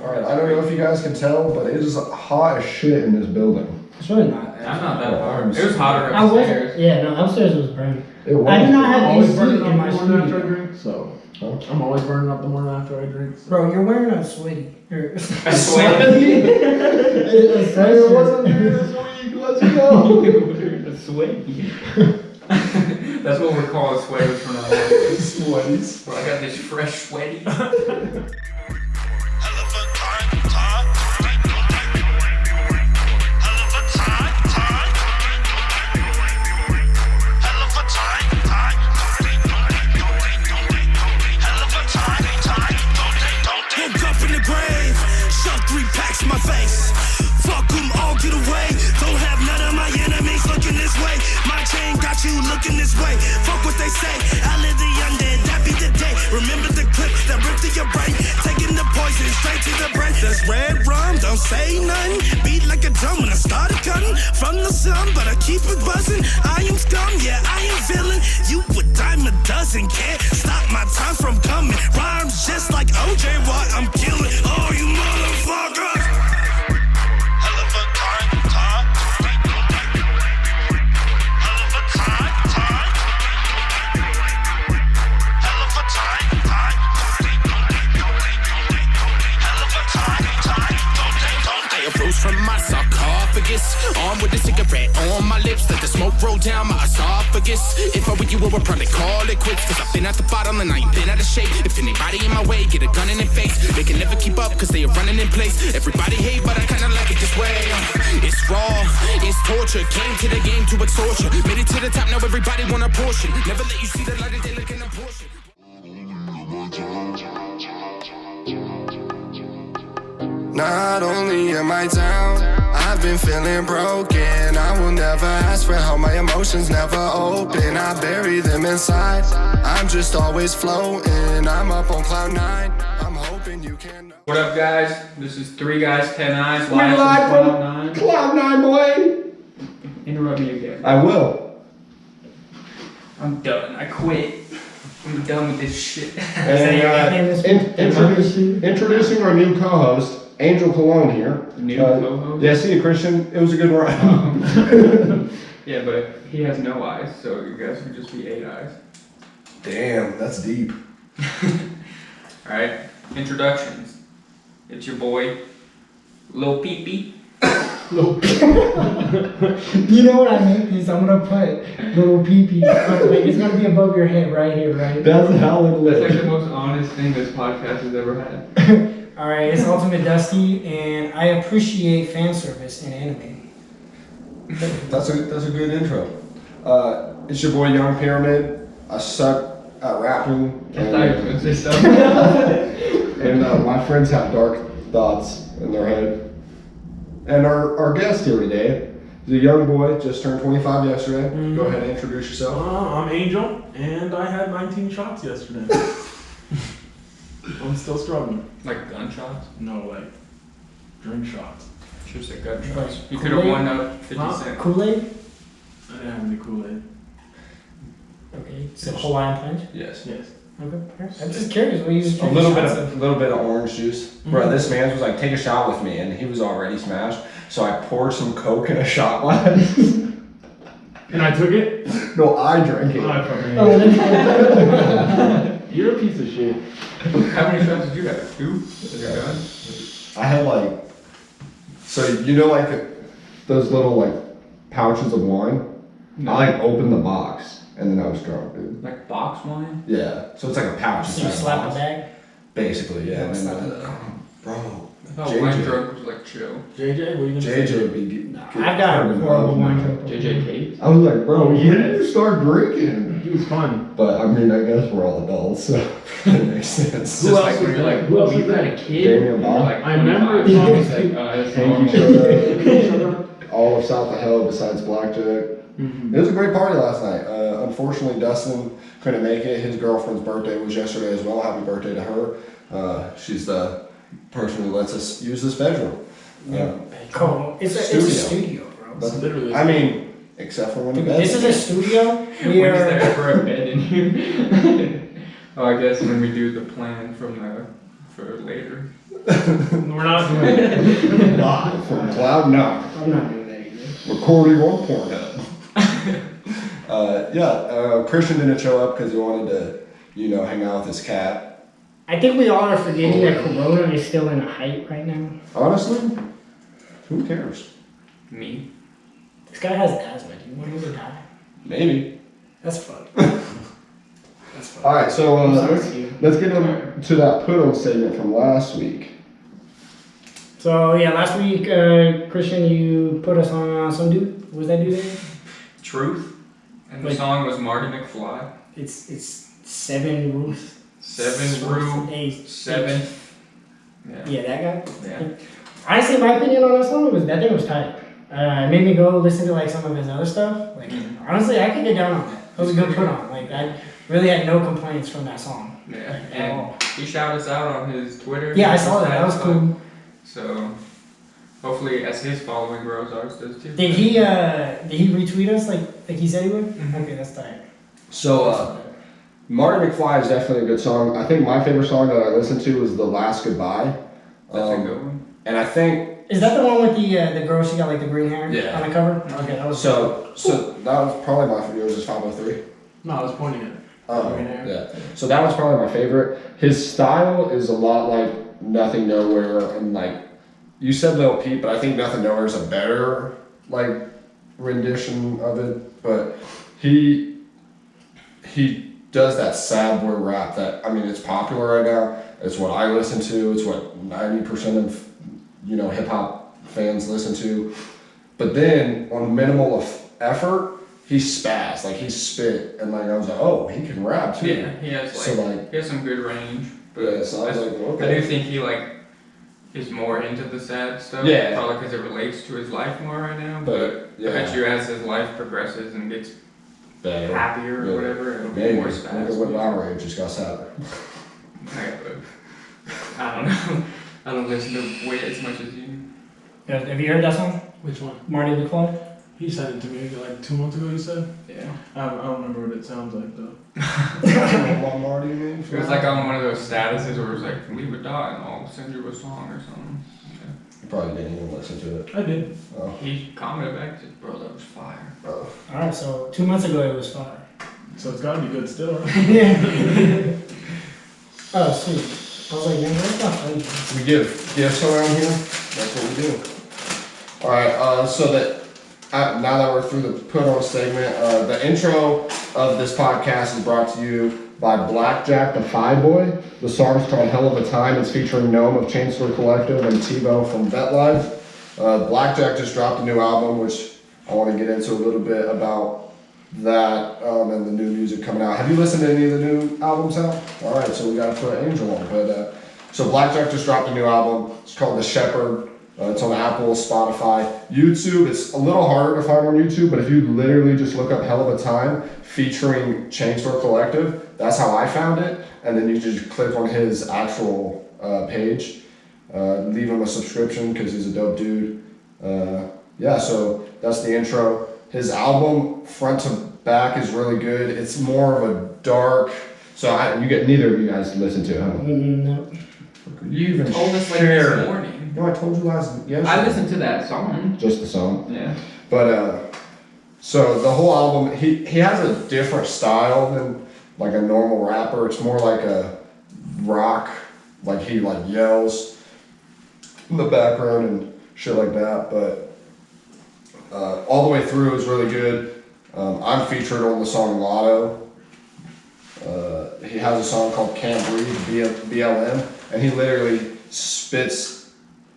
Alright, I don't know if you guys can tell, but it is hot as shit in this building. It's really not. I'm not that hard. It was hotter upstairs. Yeah, no, upstairs was burning. It was. I do not have always AC burning in my up the morning after I studio. drink, so I'm always burning up the morning after I drink. So. Bro, you're wearing a sweaty. A sweaty? It wasn't here this week, let's go. A sweaty. That's what we're calling sweaters from now on. Sweaties. Well, I got this fresh sweaty. My face. Fuck them all, get away. Don't have none of my enemies looking this way. My chain got you looking this way. Fuck what they say. I live the undead, that be the day. Remember the clip that ripped to your brain. Taking the poison straight to the brain. That's red rum, don't say nothing. Beat like a drum when I started cutting. From the sun, but I keep it buzzing. I am scum, yeah, I am villain. You a dime a dozen, can't stop my time from coming. Rhymes just like OJ, what I'm killing. Oh, you motherfuckers. From my sarcophagus, armed with a cigarette on my lips, let the smoke roll down my esophagus. If I were you, I would probably call it quits, cause I've been at the bottom and I ain't been out of shape. If anybody in my way, get a gun in their face. They can never keep up cause they are running in place. Everybody hate, but I kinda like it this way. It's raw, it's torture. Came to the game to extort you. Made it to the top, now everybody want a portion. Never let you see the light of day looking a portion. Not only am I down, I've been feeling broken. I will never ask for help, my emotions never open. I bury them inside, I'm just always floating. I'm up on cloud 9, I'm hoping you can. What up, guys? This is 3 Guys, 10 Eyes, We're live from from Cloud 9, boy. Interrupt me again. I will. I'm done. I quit. I'm done with this shit. And introducing our new co-host, Angel Cologne here. New co-host? Yeah, see you, Christian. It was a good run. Yeah, but he has no eyes, so you guys would just be 8 eyes. Damn, that's deep. Alright, introductions. It's your boy, Lil Pee-Pee. You know what I make this? I'm gonna put little pee-pee. It's gonna be above your head right here, right? That's how it That's lives. like the most honest thing this podcast has ever had. Alright, it's Ultimate Dusty, and I appreciate fan service in anime. That's a good intro. It's your boy Young Pyramid. I suck at rapping. I thought you were gonna say stuff. And my friends have dark thoughts in their head. And our guest here today is a young boy, just turned 25 yesterday. Mm-hmm. Go ahead and introduce yourself. I'm Angel, and I had 19 shots yesterday. I'm still struggling. Like gunshots? No, like drink shots. Should have said gunshots. You could have won up 50 cents. Kool-Aid? I didn't have any Kool-Aid. Okay, so Hawaiian Punch? Yes. Yes. Okay. I'm just curious what you just A little bit of orange juice. Bro, this man was like, take a shot with me, and he was already smashed. So I poured some Coke in a shot glass. And I took it? No, I drank it. I fucking You're a piece of shit. How many shots did you have? 2? Is it done? I had like, so you know like those little like pouches of wine? No. I like opened the box. And then I was drunk, dude. Like box wine? Yeah. So it's like a pouch. So you slap a bag? Basically, yeah. And Slap then, a bag. bro. I thought JJ. wine drunk was like chill. JJ, what are you gonna say? JJ would be good. I've got a horrible wine cook. JJ Kate? I was like, bro, when did you start drinking? He was fun. But I mean, I guess we're all adults, so it makes sense. Who else was like, Who else you was had there? a kid? Damian You were Ball. like I remember 25. Thomas. He's like, it's Thank you, normal. showed up. All of South of Hell besides Blackjack. Mm-hmm. It was a great party last night. Unfortunately, Dustin couldn't make it. His girlfriend's birthday was yesterday as well. Happy birthday to her. She's the person who lets us use this bedroom. Cool. It's a studio, bro. That's Literally. I mean, except for when the bed's This is a studio. We When is are. there ever a bed in here? Oh, I guess when we do the plan for later. We're not doing it. Live from Cloud 9. I'm not doing that either. Recording on Pornhub. Christian didn't show up because he wanted to, hang out with his cat. I think we all are forgetting that Corona is still in a hype right now. Honestly, who cares? Me. This guy has asthma. Do you want him to die? Maybe. That's fucked. That's fucked. All right, so Sorry. let's get to that put-on segment from last week. So yeah, last week, Christian, you put us on some dude. What was that dude name? Truth. And the Wait. song was Marty McFly. It's 7 Ruth. 7 Rue. 7. Yeah, that guy. Yeah. Honestly, my opinion on that song was that thing was tight. It made me go listen to like some of his other stuff. Like honestly, I could get down on that. It was a good put on. Like I really had no complaints from that song. Yeah. At all. And he shouted us out on his Twitter. Yeah, I saw that. That was cool. So hopefully as his following grows, ours does too. Did he retweet us like he said he would? Okay, that's tight. So, Marty McFly is definitely a good song. I think my favorite song that I listened to was The Last Goodbye. That's a good one. And I think... Is that the one with the girl, she got like the green hair Yeah. on the cover? Okay, that was So that was probably my favorite. Yours is 503. No, I was pointing at it. Oh, yeah. So that was probably my favorite. His style is a lot like Nothing Nowhere, and like you said Lil Peep, but I think Nothing Nowhere is a better like rendition of it. But he does that sad boy rap that, I mean, it's popular right now. It's what I listen to. It's what 90% of hip hop fans listen to. But then on minimal of effort, he spazzed, like he spit, and like I was like, oh, he can rap too. Yeah, he has So, he has some good range. But Yeah, so I was like, I okay. do think he is more into the sad stuff. Yeah. Probably because it relates to his life more right now. But I bet you as his life progresses and gets better. happier Yeah. or whatever, it'll be Maybe. more Look at what spaz. Guillory just got sadder. I don't know. I don't listen to Wait as much as you. Have you heard that song? Which one? Marty McFly? He sent it to me like 2 months ago, you said? Yeah. I don't remember what it sounds like though. Marty, man. It was like on one of those statuses where it was like, leave a dot and I'll send you a song or something. You probably didn't even listen to it. I did. Oh. He commented back, said, bro, that was fire. Oh. Alright, so 2 months ago it was fire. So it's gotta be good still, right? Oh, sweet. I was like, man, that's not funny. We give gifts around here. That's what we do. All right. So that now that we're through the put on segment, the intro of this podcast is brought to you by Blackjack the Phi Boy. The song's called Hell of a Time. It's featuring Gnome of ChainStoreCollective and TiVo from VetLyfe. Blackjack just dropped a new album, which I want to get into a little bit about that and the new music coming out. Have you listened to any of the new albums out? All right, so we got to put Angel on. But so Blackjack just dropped a new album. It's called The Shepherd. It's on Apple, Spotify, YouTube. It's a little harder to find on YouTube, but if you literally just look up Hell of a Time featuring ChainStoreCollective, that's how I found it. And then you just click on his actual page. Leave him a subscription because he's a dope dude. So that's the intro. His album, front to back, is really good. It's more of a dark. So neither of you guys listen to it, huh? No. You even Told us like shared. this morning. No, I told you yesterday. I listened to that song. Just the song. Yeah. But so the whole album, he has a different style than like a normal rapper. It's more like a rock, like he like yells in the background and shit like that. But all the way through is really good. I'm featured on the song Lotto. He has a song called Can't Breathe, BLM, and he literally spits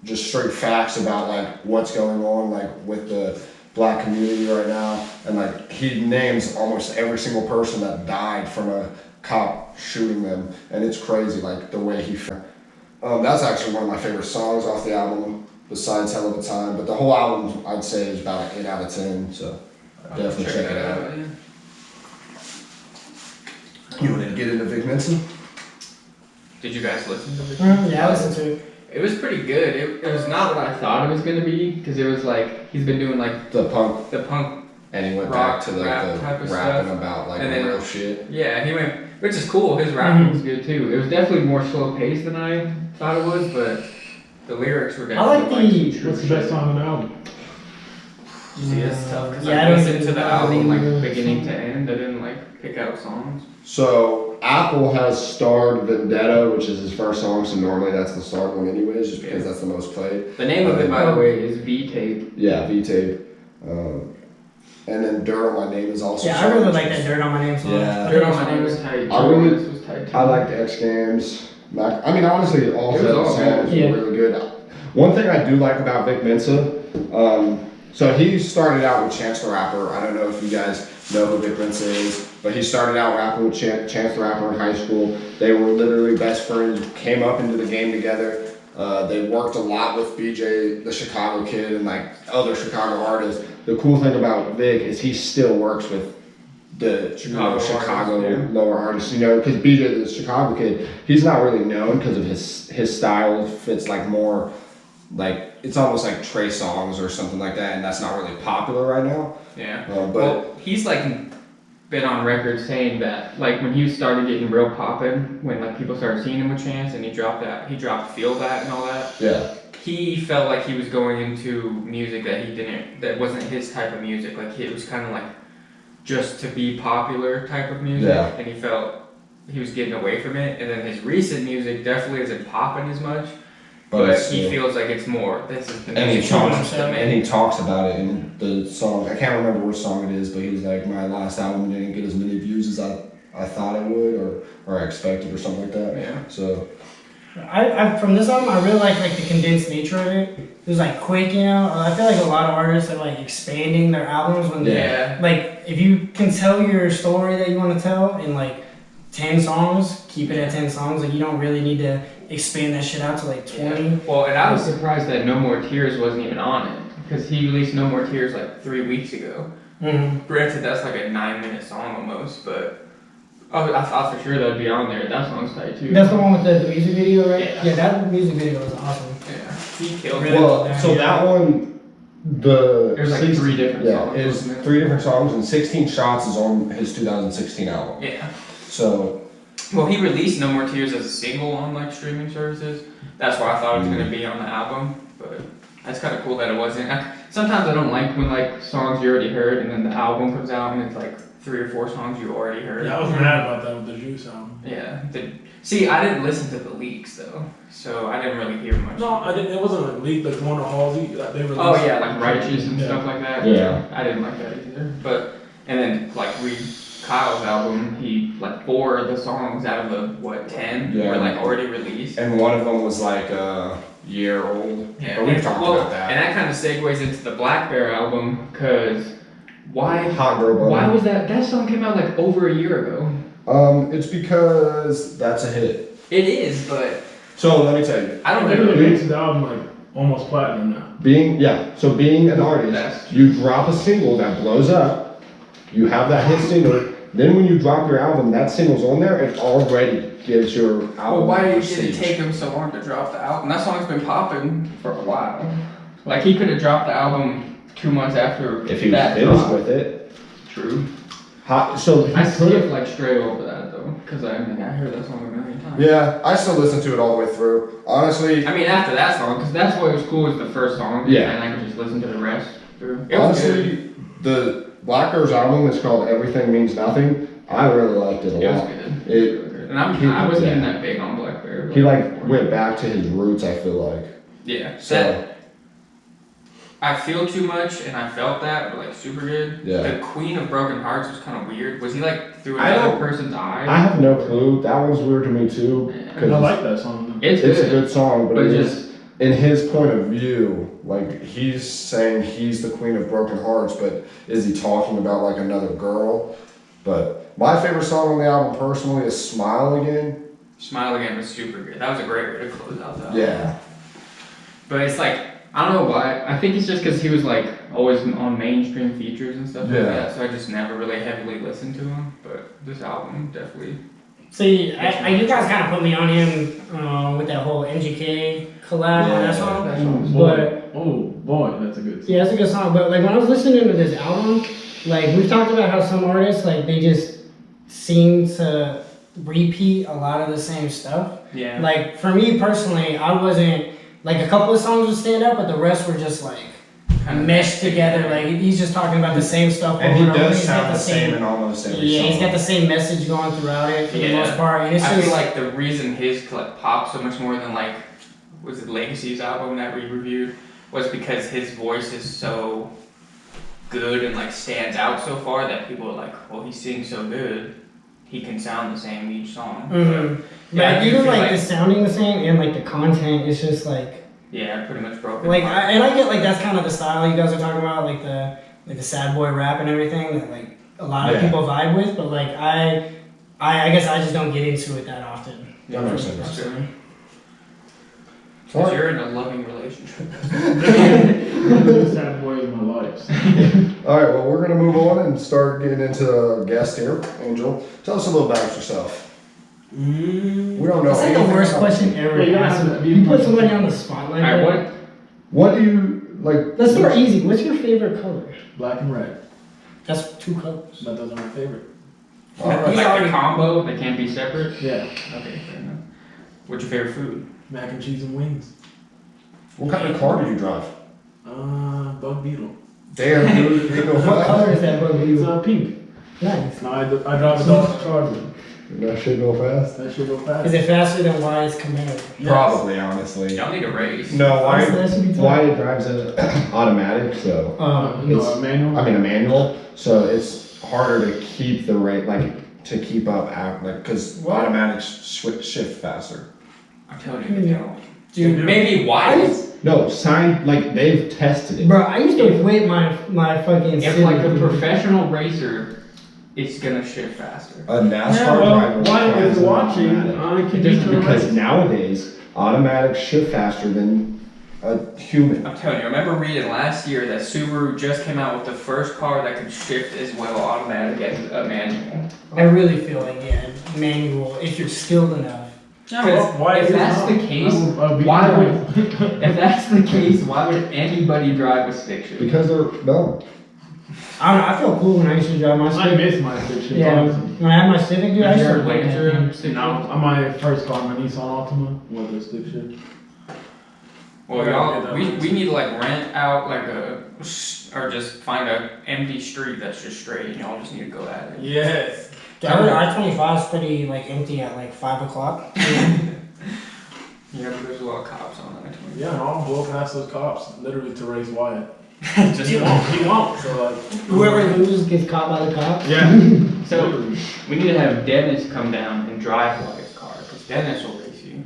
just straight facts about like what's going on like with the black community right now, and like he names almost every single person that died from a cop shooting them, and it's crazy like the way he that's actually one of my favorite songs off the album besides Hell of a Time, but the whole album I'd say is about an 8 out of 10, so definitely check it out. Yeah. You want to get into Vic Mensa? Did you guys listen to it? Yeah, I listened to it. It was pretty good. It was not what I thought it was gonna be, because it was like he's been doing like The punk, the punk. and he went Rock, back to like rap the type of rapping stuff. about like And then- real shit. Yeah, he went, which is cool. His rapping was good too. It was definitely more slow paced than I thought it was, but The lyrics were I like definitely the- true What's the shit. best song on the album? See, it's tough because Yeah, I I don't listened even to the know album like the beginning to song. end. I didn't like pick out songs. So Apple has starred Vendetta, which is his first song, so normally that's the starred one anyways, just because that's the most played. The name of it, by the way, is V-Tape. Yeah, V-Tape. And then Dirt on My Name is also Yeah, I starred, really which like is- that Dirt on My Name song. Yeah. Dirt on My Name was tight. I really- This was tight too. I liked X Games. I mean, honestly, all It was seven all songs good. were really good. One thing I do like about Vic Mensa, so he started out with Chance the Rapper. I don't know if you guys know who Vic Mensa is, but he started out rapping with Chance the Rapper in high school. They were literally best friends, came up into the game together. They worked a lot with BJ, the Chicago Kid, and like other Chicago artists. The cool thing about Vic is he still works with the Chicago artists, lower artists, because BJ, the Chicago Kid, he's not really known because of his style fits like more, like, it's almost like Trey Songz or something like that, and that's not really popular right now. Yeah. But Well, he's like been on record saying that like when he started getting real poppin', when like people started seeing him with Chance and he dropped Feel That and all that. yeah, He felt like he was going into music that wasn't his type of music. Like it was kind of like just to be popular type of music, Yeah. and he felt he was getting away from it. And then his recent music definitely isn't popping as much, but it's he still- feels like it's more. This is the and he music he talks wants to and make. he talks about it in the song. I can't remember which song it is, but he's like, my last album didn't get as many views as I thought it would, or I expected, or something like that. Yeah. So I from this album, I really like the condensed nature of it. It was like quick, you know. I feel like a lot of artists are like expanding their albums when they Yeah. like if you can tell your story that you want to tell in like 10 songs, keep it at 10 songs. Like you don't really need to expand that shit out to like 20. Yeah. Well, and I was surprised that No More Tears wasn't even on it because he released No More Tears like 3 weeks ago. Mm-hmm. Granted, that's like a 9-minute song almost, but I thought for sure that'd be on there. That song's tight too. That's the one with the music video, right? Yeah. Yeah, that music video was awesome. Yeah, he killed Really? it. well, so that one, There's like 3 different yeah, songs. is wasn't it? 3 different songs, and 16 Shots is on his 2016 album. Yeah. So Well, he released No More Tears as a single on like streaming services. That's why I thought it was gonna be on the album, but that's kind of cool that it wasn't. Sometimes I don't like when like songs you already heard and then the album comes out and it's like 3 or 4 songs you already heard. Yeah, I was mad about that with the Juice album. Yeah. See, I didn't listen to the leaks though, so I didn't really hear much. No, I didn't. It wasn't like leaked like one of Halsey. Like, they released. Oh yeah, like Righteous and Yeah. stuff like that. Yeah. I didn't like that either. But and then like Kyle's album, he like 4 of the songs out of the 10 Yeah. were like already released. and one of them was like a year old. Yeah, But we've talked well, about that. And that kind of segues into the Black Bear album, because why Hot Girl Bummer. why was that song came out like over a year ago? It's because that's a hit. It is, but So let me tell you, I don't Maybe know. they made the album like almost platinum now. being an artist, That's- you drop a single that blows up, you have that hit single, then when you drop your album, that single's on there, it already gives your album Well, why did it prestige. take him so long to drop the album? That song's been popping for a while. Like he could have dropped the album 2 months after If he was that finished dropped. with it. True. So he I put skipped it. like straight over that though, because I heard that song a million times. Yeah, I still listen to it all the way through. Honestly, I mean, after that song, because that's what was cool was the first song. Yeah. And I could just listen to the rest through. It was good. honestly, the Black Bear's album is called Everything Means Nothing. I really liked it a It was lot. good. It- It was good. And I wasn't even that big on Black Bear. but- He like went back to his roots, I feel like. Yeah. So I feel too much, and I felt that, but like super good. Yeah. The Queen of Broken Hearts was kind of weird. Was he like through I another don't- person's eye? I have no clue. That one's weird to me too. Yeah. 'cause I like that song. It's it's a good. good song, but But it just- is in his point of view. Like he's saying he's the Queen of Broken Hearts, but is he talking about like another girl? But my favorite song on the album personally is Smile Again. Smile Again was super good. That was a great way to close out the album. Yeah. But it's like, I don't know why. I think it's just because he was like always on mainstream features and stuff Yeah. like that. So I just never really heavily listened to him. But this album definitely. See, you guys kind of put me on him with that whole MGK collab on that song. That song was But Oh boy, that's a good song. yeah, it's a good song. But like when I was listening to this album, like we've talked about how some artists like they just seem to repeat a lot of the same stuff. Yeah. Like for me personally, I wasn't like a couple of songs would stand out, but the rest were just like meshed together. Like he's just talking about the same stuff And over he and over. does He's got sound the same in almost every Yeah, song. he's got the same message going throughout it for the most part. And it's I just feel like the reason his like popped so much more than like was it Legacy's album that we reviewed was because his voice is so good and like stands out so far that people are like, well, he sings so good, he can sound the same each song. Mm-hmm. Yeah, I do even feel like the sounding the same and like the content is just like yeah, pretty much broken. like I get like that's kind of the style you guys are talking about, like the sad boy rap and everything that like a lot of people vibe with, but like I guess I just don't get into it that often. That makes sense. Because you're in a loving relationship. Sad boy is my life. All right, well, we're going to move on and start getting into the guest here. Angel, tell us a little about yourself. We don't know. It's like the anything worst about question ever. Yeah, asked. You put somebody on the spotlight. Alright, like, What do you, like... Let's start easy. What's your favorite color? Black and red. That's 2 colors. But those are my favorite. All right. Like already- the combo, they can't be separate? Yeah. Okay, fair enough. What's your favorite food? Mac and cheese and wings. What kind of car do you drive? Bug beetle. Damn, dude. You know What what? color is that bug It's beetle? pink. Nice. No, I drive a Dodge Charger. That shit go fast? That should go fast. Is it faster than Wyatt's Camaro? Yes. Probably, honestly. Y'all need a race. No, Honestly, that should be tough. Wyatt drives an automatic, so... No, manual. I mean, a manual, so it's harder to keep the rate, like, to keep up, like, because automatics shift faster. I'm telling you, they don't. Dude, Maybe Wyatt. No, like, they've tested it. bro, I used to quit my fucking If city. like a professional racer, it's gonna shift faster. A NASCAR Yeah, well, driver why drives is an watching? automatic. I can beat you Because nowadays, automatics shift faster than a human. I'm telling you, I remember reading last year that Subaru just came out with the first car that could shift as well automatic as a manual. I really feel like, manual, if you're skilled enough. Because if that's the case, why would if that's the case, why would anybody drive a stick shift? Because they're dumb. I don't know, I feel cool when I used to drive my I Civic. miss my stick shift. Yeah, honestly. when I had my Civic, dude, I used to Your like that Lancer thing. stick No, shift? on my first car, my Nissan Altima, was a stick shift. Well, y'all, we need to like rent out like or just find a empty street that's just straight, and y'all just need to go at it. Yes. I-25 is pretty like empty at like 5 o'clock. Yeah, but there's a lot of cops on that. Yeah, and I'll blow past those cops, literally to race Wyatt. Just He won't, so like. Whoever loses gets caught by the cops. Yeah. So we need to have Dennis come down and drive Wyatt's car because Dennis will race you.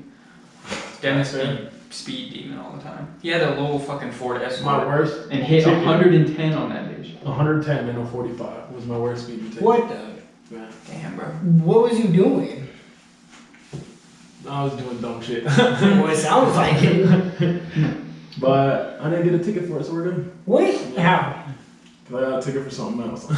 Dennis be speed demon all the time. He had a little fucking Ford My Escort worst. and hit ticket. 110 on that bitch. 110 and a 45 was my worst speed ticket. What the? Yeah. Damn, bro. What was you doing? I was doing dumb shit. Well, it sounds like it. But I didn't get a ticket for it, so we're good. What? How? Cause I got a ticket for something else. So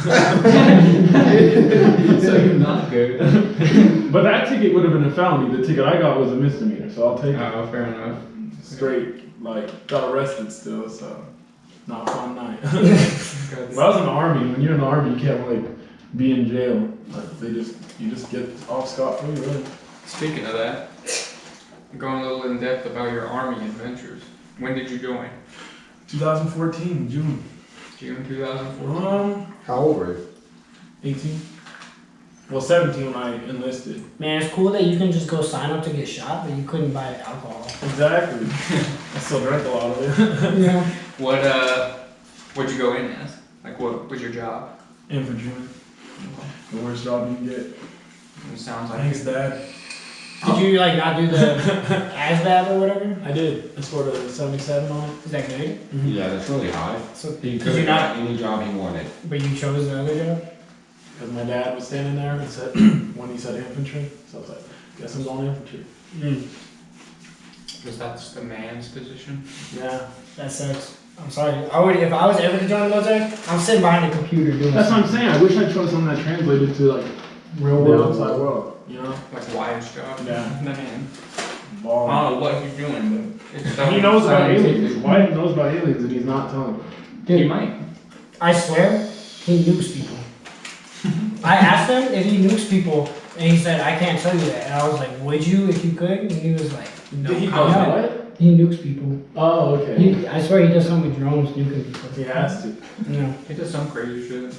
you're not good. But that ticket would have been a felony. The ticket I got was a misdemeanor, so I'll take it. Oh, fair enough. Straight, like, got arrested still, so not a fun night. But I was in the army. When you're in the army, you can't like be in jail. Like you just get off scot-free, really. Speaking of that, going a little in depth about your army adventures. When did you join? 2014, June. June 2004. How old were you? 18. Well, 17 when I enlisted. Man, it's cool that you can just go sign up to get shot, but you couldn't buy alcohol. Exactly. I still drank a lot of it. Yeah. What'd you go in as? Like, what was your job? Infantryman. The worst job you can get. It sounds like Thanks, Dad. Did you like not do the ASVAB or whatever? I did. I scored a 77 on it. Is that good? Yeah, that's really high. So He did could you have not? got any job he wanted. But you chose the other job. Because my dad was standing there and said, when he said infantry, so I was like, guess I'm going infantry. because that's the man's position. Yeah. That sucks. I'm sorry. If I was ever to join the military, I'm sitting behind a computer doing That's what I'm something. saying. I wish I chose something that translated to like Real the world. outside world. You know? Like Wyatt's job. Yeah. I mean, I Ball. don't know what he's doing, but it's He knows about scientific. aliens. Wyatt knows about aliens and he's not telling them. He might. I swear, he nukes people. I asked him if he nukes people, and he said, I can't tell you that. And I was like, would you if you could? And he was like, no. He I goes, know. what? He nukes people. Oh, okay. I swear he does something with drones nuking people. He has to. No, He does some crazy shit.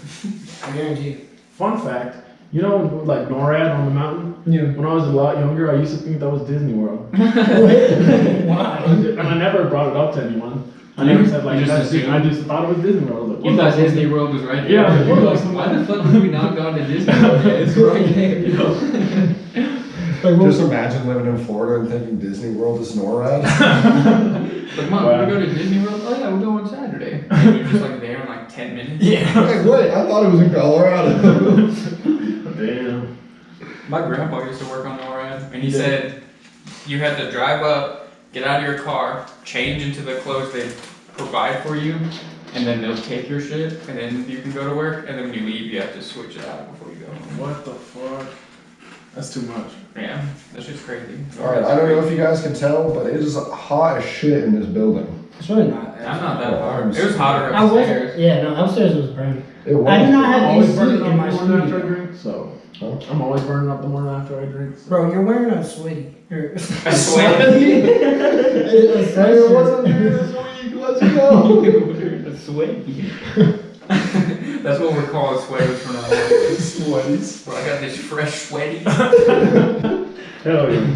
I guarantee you. Fun fact, you know, like NORAD on the mountain? Yeah. When I was a lot younger, I used to think that was Disney World. Why? And I never brought it up to anyone. I never said like, You just that's assumed? I just thought it was Disney World. Like, You thought Disney World was right there. Yeah, You were like, like- why the fuck have we not gone to Disney World yet? It's right there. You know? Just imagine living in Florida and thinking Disney World is NORAD. Like, Mom, Wow. we go to Disney World? Oh yeah, we'll go on Saturday. And you're just like there in like 10 minutes. Yeah. Like, wait, I thought it was in Colorado. Damn. My grandpa used to work on NORAD, and he said you had to drive up, get out of your car, change into the clothes they provide for you, and then they'll take your shit, and then you can go to work, and then when you leave, you have to switch it out before you go home. What the fuck? That's too much. Yeah, that's just crazy. Alright, I don't know if you guys can tell, but it is hot as shit in this building. It's really not. I'm not that hard. It was hotter I was. upstairs. Yeah, no, upstairs was burning. It was. I do not I'm have always AC burning in up my the morning after I studio. drink, so. Huh? I'm always burning up the morning after I drink. So. Bro, you're wearing a sweaty. A sweaty? Hey, what's up here this week? Let's go. A sweaty. That's what we're calling sweaters from now on. Sweaties. Well, I got this fresh sweaty. Hell yeah.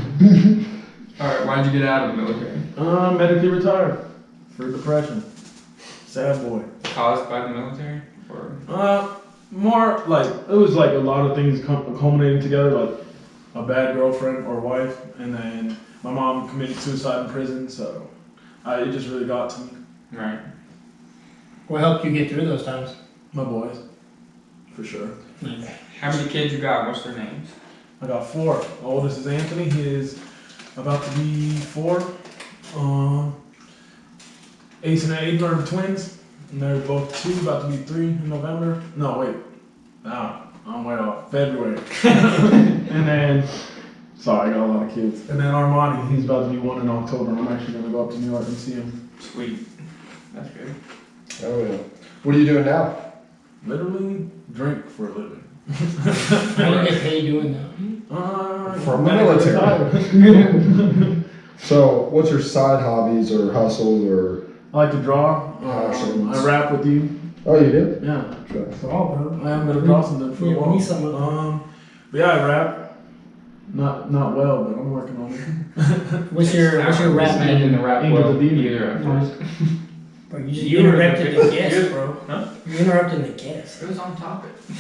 Alright, why'd you get out of the military? Medically retired. For depression. Sad boy. Caused by the military? Or More like, it was like a lot of things culminating together, like a bad girlfriend or wife, and then my mom committed suicide in prison, so it just really got to me. right. What helped you get through those times? My boys, for sure. How many kids you got? What's their names? I got 4. The oldest is Anthony, he is about to be 4. Ace and Aiden are the twins, and they're both 2, about to be 3 in November. No, wait. No, I'm way off. February. And then, sorry, I got a lot of kids. And then Armani, he's about to be 1 in October. I'm actually going to go up to New York and see him. Sweet. That's good. Oh yeah. What are you doing now? Literally drink for a living. How do you get paid doing that? From the medically military. retired. So, what's your side hobbies or hustles or? I like to draw. Passions. I rap with you. Oh, you do? Yeah. Oh, bro. I am going to draw something for Yeah, a we while. need something. But yeah, I rap. Not well, but I'm working on it. What's your rap Man name? in the rap Angel world the Demon. either at first. Bro, you just You were interrupted the- the guest, you- bro. Huh? You interrupted the guest. It was on topic. You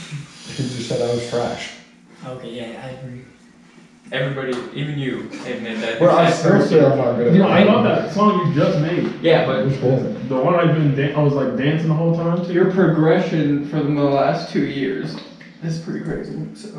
just said I was trash. Okay, yeah, I agree. Everybody, even you, admit that. Well, I that still first- say I'm not good at You know, I rapping. love that song you just made. Yeah, but Which one? The one I've been, I was like dancing the whole time to. your progression for the last 2 years is pretty crazy. So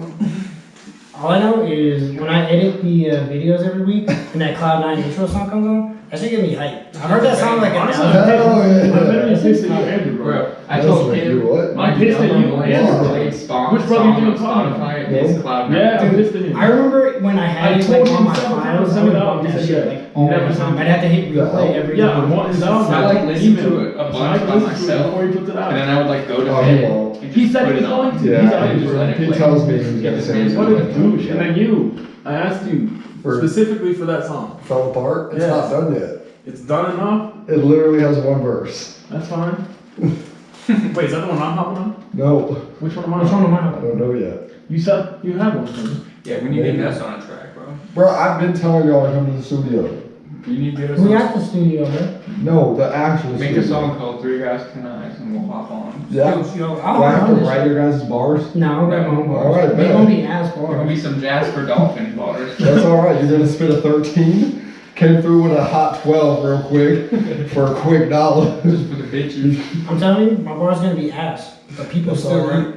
All I know is when I edit the videos every week and that Cloud9 intro song comes on, that should get me hyped. I heard that song like an Honestly, hour. Hell I'm literally yeah. pissed at you, Andrew, bro. bro, I That's told what him you what? my I'm pissed at number you, one Andrew. played song, Which brother you on doing talking Spotify about? is Cloud9. Yeah, I'm pissed at him. I remember when I had I it told like you on my several files, times, I send would it out, bump that you shit said. like all You never the time. sent I'd have to hit replay every Yeah, time. but what is out? I like listened to it a So I bunch can by listen to it myself, before he puts it out. and then I would like go to Oh, bed. he won't. and He just said put he's it on. going to. Yeah, He's out just let it he play. tells me he's gonna say he's What gonna a do douche. it. And then you, I asked you For- specifically for that song. Fell apart? It's Yes. not done yet. It's done enough? It literally has one verse. That's fine. Wait, is that the one I'm hopping on? No, Which one am I Which one am I I? don't know yet. You said you had one for me. Yeah, we need to Maybe. get us on a track, bro. Bro, I've been telling y'all to come to the studio. You need to get us We on. at the studio, bro. No, the actual Make studio. a song called Three Guys Tonight, and we'll hop on. Yeah. Yo, Do I'll I have to run this write shit. your guys' bars? No, I'll write my own bars. Alright, They bet. gonna be ass There gonna be bars. some Jasper Dolphin bars. That's alright, you're gonna spit a 13. Came through with a hot 12 real quick for a quick $1. Just for the bitches. I'm telling you, my bar's gonna be ass. But people That's still alright. eat.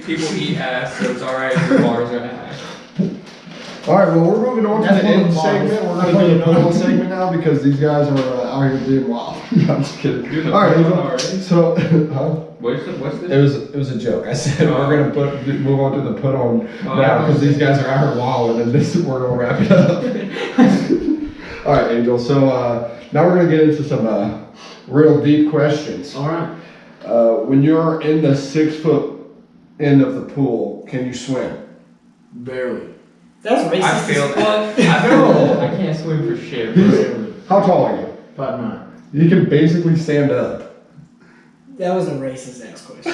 People eat ass, so it's alright if your bars are ass. Alright, well, we're moving on to That's the one of end the bars. segment. We're gonna do the put-on segment now because these guys are out here being wild. I'm just kidding. Do the Alright, put-on already? so, huh? What's this? It was a joke. I said we're gonna move on to the put on Oh, now because these guys are out here wild, and then this we're gonna wrap it up. All right, Angel. So now we're gonna get into some real deep questions. Alright. When you're in the 6 foot end of the pool, can you swim? Barely. That's racist. I failed as fuck. that. I can't swim for shit, bro. How tall are you? 5'9". You can basically stand up. That was a racist ass question.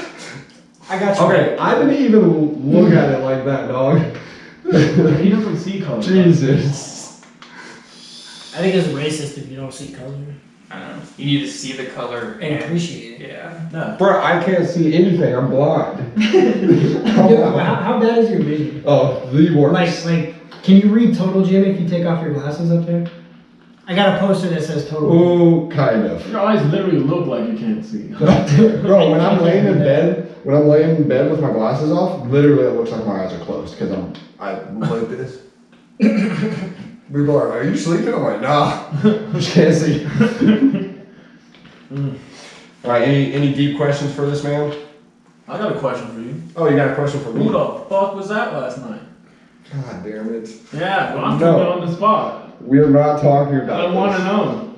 I got you. Okay, I didn't even look at it like that, dog. He doesn't see color. Jesus. I think it's racist if you don't see color I don't know. You need to see the color and appreciate it. Yeah. No. Bro, I can't see anything. I'm blind. Dude, how bad is your vision? Oh, the worst. Like, can you read total, Jim, if you take off your glasses up there? I got a poster that says total. Ooh, kind of. Your eyes literally look like you can't see. Bro, when I'm laying in bed with my glasses off, literally it looks like my eyes are closed because I'm like this. People are you sleeping? I'm like, nah, just can't see. All right, any deep questions for this man? I got a question for you. Oh, you got a question for me? Who the fuck was that last night? God damn it. Yeah, well, I'm putting you on the spot. We're not talking about I want to know.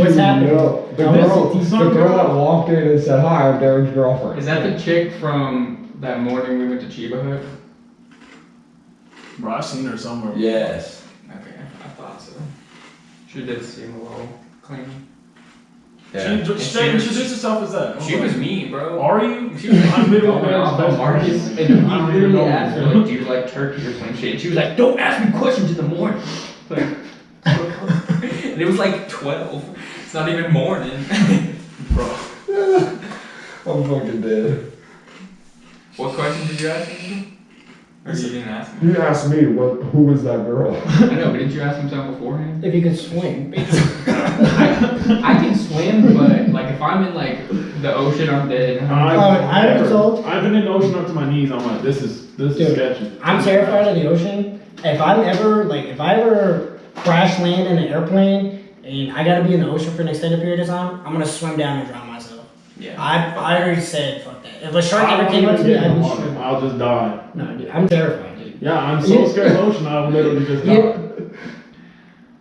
What's happening? The girl that walked in and said, hi, I'm Darren's girlfriend. Is that the chick from that morning we went to Chiba Hut? Bro, I've seen her somewhere. Yes. Okay, I thought so. She did seem a little clean. Yeah. Straight introduce yourself as that. She was me, bro. Are you? She was I'm literally going off on Marcus, and he literally asked her, like, do you like turkey or some shit? And she was like, don't ask me questions in the morning. Like, and it was like 12. It's not even morning. Bro. I'm fucking dead. What question did you ask me? Or you didn't ask me? You asked me who was that girl? I know, but didn't you ask him something beforehand? If you could swim. I can swim, but like if I'm in like the ocean, I'm dead. I was told. I've been in the ocean up to my knees. I'm like, this is sketchy. I'm terrified of the ocean. If I ever crash land in an airplane and I gotta be in the ocean for an extended period of time, I'm gonna swim down and drown myself. Yeah. I already said fuck that. If a shark ever came up to me, I'd be swimming. I'll just die. No, dude, I'm terrified, dude. Yeah, I'm so scared of the ocean, I will literally just die.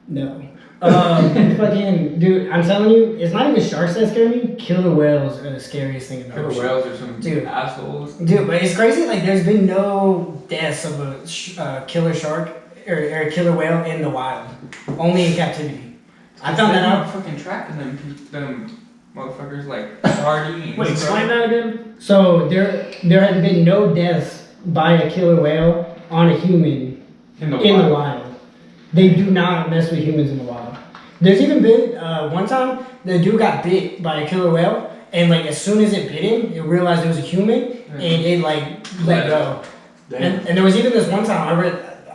No. Fucking, dude, I'm telling you, it's not even sharks that scare me. Killer whales are the scariest thing in the Killer ocean. whales are some Dude. assholes. Dude, but it's crazy. Like, there's been no deaths of a killer shark or a killer whale in the wild. Only in captivity. I found that out. Fucking tracking them motherfuckers like sardines. Wait, explain that again? So there have been no deaths by a killer whale on a human in the wild. They do not mess with humans in the wild. There's even been one time the dude got bit by a killer whale, and like as soon as it bit him, it realized it was a human, and it like let go. And there was even this one time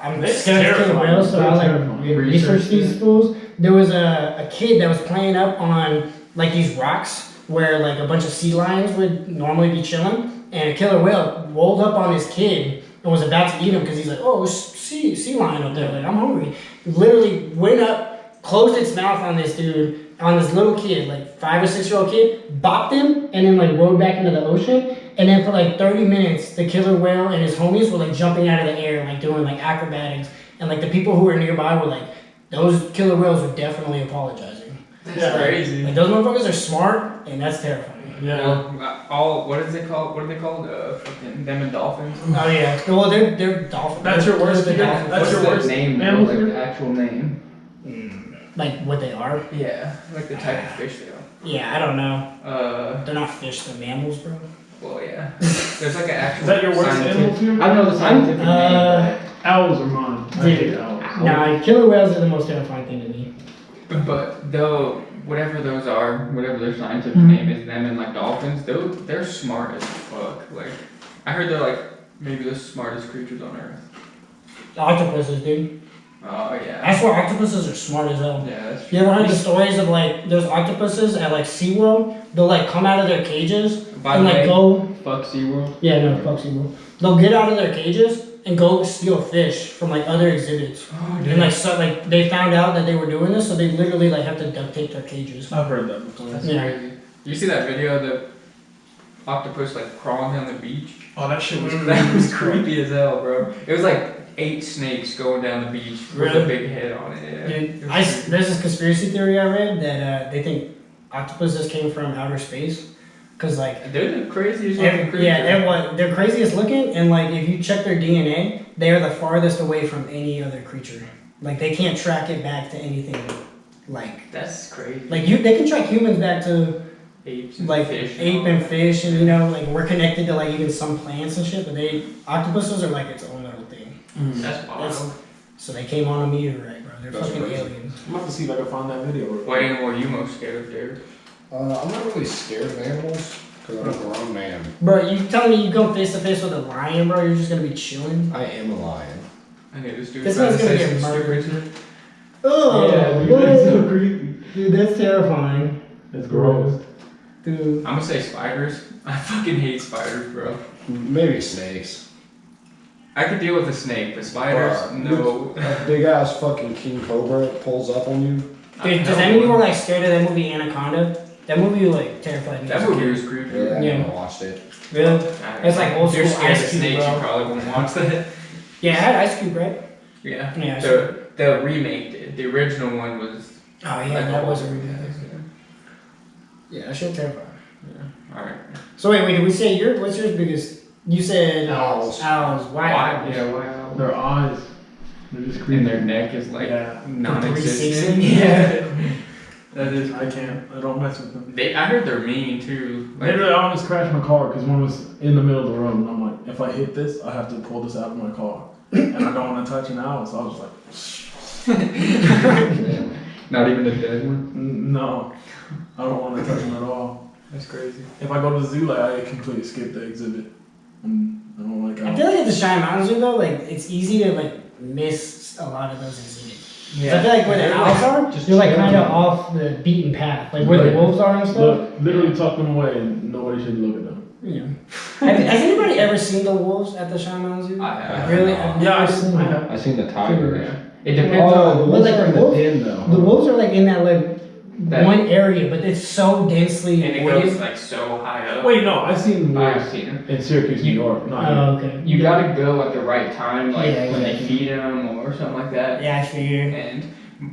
I'm scared of killer whales, so I like researched these fools. There was a kid that was playing up on like these rocks where like a bunch of sea lions would normally be chilling, and a killer whale rolled up on this kid and was about to eat him because he's like, oh, sea lion up there, like I'm hungry. Literally went up, closed its mouth on this dude, on this little kid, like 5 or 6 year old kid, bopped him, and then like rode back into the ocean. And then for like 30 minutes, the killer whale and his homies were like jumping out of the air, like doing like acrobatics, and like the people who were nearby were like, those killer whales were definitely apologizing. That's crazy. Like those motherfuckers are smart, and that's terrifying. Yeah. What is it called? What are they called? Fucking them and dolphins. Oh yeah. Well, they're dolphins. That's your worst fear? dolphins. That's your worst name, mammal like fear? the actual name. Like what they are? Yeah, like the type of fish they are. Yeah, I don't know. They're not fish, they're mammals, bro. Well, yeah. There's like an actual. Is that your worst animal fear? I know the scientific name. Owls are mine. I hate owls. Nah, killer whales are the most terrifying thing to me. But though, whatever those are, whatever their scientific name is, them and like dolphins, they're smart as fuck. Like, I heard they're like maybe the smartest creatures on Earth. Octopuses, dude. Oh yeah. I swear octopuses are smart as hell. Yeah, that's true. You ever heard the stories of like there's octopuses at like SeaWorld? They'll like come out of their cages and like go. Fuck SeaWorld. Yeah, no, fuck SeaWorld. They'll get out of their cages and go steal fish from like other exhibits. Oh, And like so like they found out that they were doing this, so they literally like have to duct tape their cages. I've heard that before. That's Yeah. crazy. You see that video of the octopus like crawling down the beach? Oh, that shit was That was creepy as hell, bro. It was like 8 snakes going down the beach with Really? a big head on it. Yeah. Dude, It was creepy. there's this conspiracy theory I read that they think octopuses came from outer space. Cause like They're the craziest looking creature. they're craziest looking, and like if you check their DNA, they are the farthest away from any other creature. Like they can't track it back to anything. Like That's crazy. like they can track humans back to Apes and like fish. ape and fish, and you know like we're connected to like even some plants and shit. But octopuses are like its own little thing. That's wild. So they came on a meteorite, bro. They're That's fucking crazy. aliens. I'm about to see if I can find that video. What animal are you most scared of, Derek? I'm not really scared of animals because I'm a grown man. Bro, you telling me you go face to face with a lion, bro? You're just gonna be chilling. I am a lion. I knew this dude. This was man's trying gonna to get say some murdered. stupid shit. Oh, Yeah, dude, what? that's so creepy. Dude, that's terrifying. It's gross. Dude. I'm gonna say spiders. I fucking hate spiders, bro. Maybe snakes. I could deal with a snake, but spiders, no. A big ass fucking king cobra pulls up on you. Dude, does that mean you were like scared of that movie Anaconda? That movie like terrified me. That movie was creepy. Yeah, I Yeah. never watched it. Really? It's like old If you're school scared of Ice Cube, snakes, bro. you probably won't watch that. Yeah, it had Ice Cube, right? Yeah. Yeah, The remake did. The original one was. Oh yeah, like, that was a old. remake. Yeah, that shit terrifying. Alright. So wait, did we say what's yours biggest? You said Owls. Owls. Why? Why? owls? Yeah, wow. Their eyes, they're just creepy. And their neck is like Yeah. non-existent. 360? Yeah. That is. I can't. I don't mess with them. I heard they're mean too. Like, Maybe I almost crashed my car because one was in the middle of the road, and I'm like, if I hit this, I have to pull this out of my car, and I don't want to touch an owl, so I was like, not even a dead one. No, I don't want to touch them at all. That's crazy. If I go to the zoo, like I completely skip the exhibit. I don't like I owls. feel like at the Cheyenne Mountain Zoo though, like it's easy to like miss a lot of those exhibits. Yeah. I feel like where the owls are, Just they're like chilling. kind of off the beaten path, like where the wolves are and stuff. Look, literally tuck them away, and nobody should look at them. Yeah. Has anybody ever seen the wolves at the Cheyenne Mountain Zoo? I have. Really? I've Yeah, never I've seen seen them. I seen the tiger. Yeah. It depends Oh, on. the But wolves like are in the the wolves- den though. The wolves are like in that like That- one area, but it's so densely And it wooded. goes like so high up. Wait, no, I've seen I've wolves seen it. in Syracuse, New York. Not here. Oh, okay. You gotta go at the right time, like Yeah, when they exactly. feed them or something like that. Yeah, I figured. And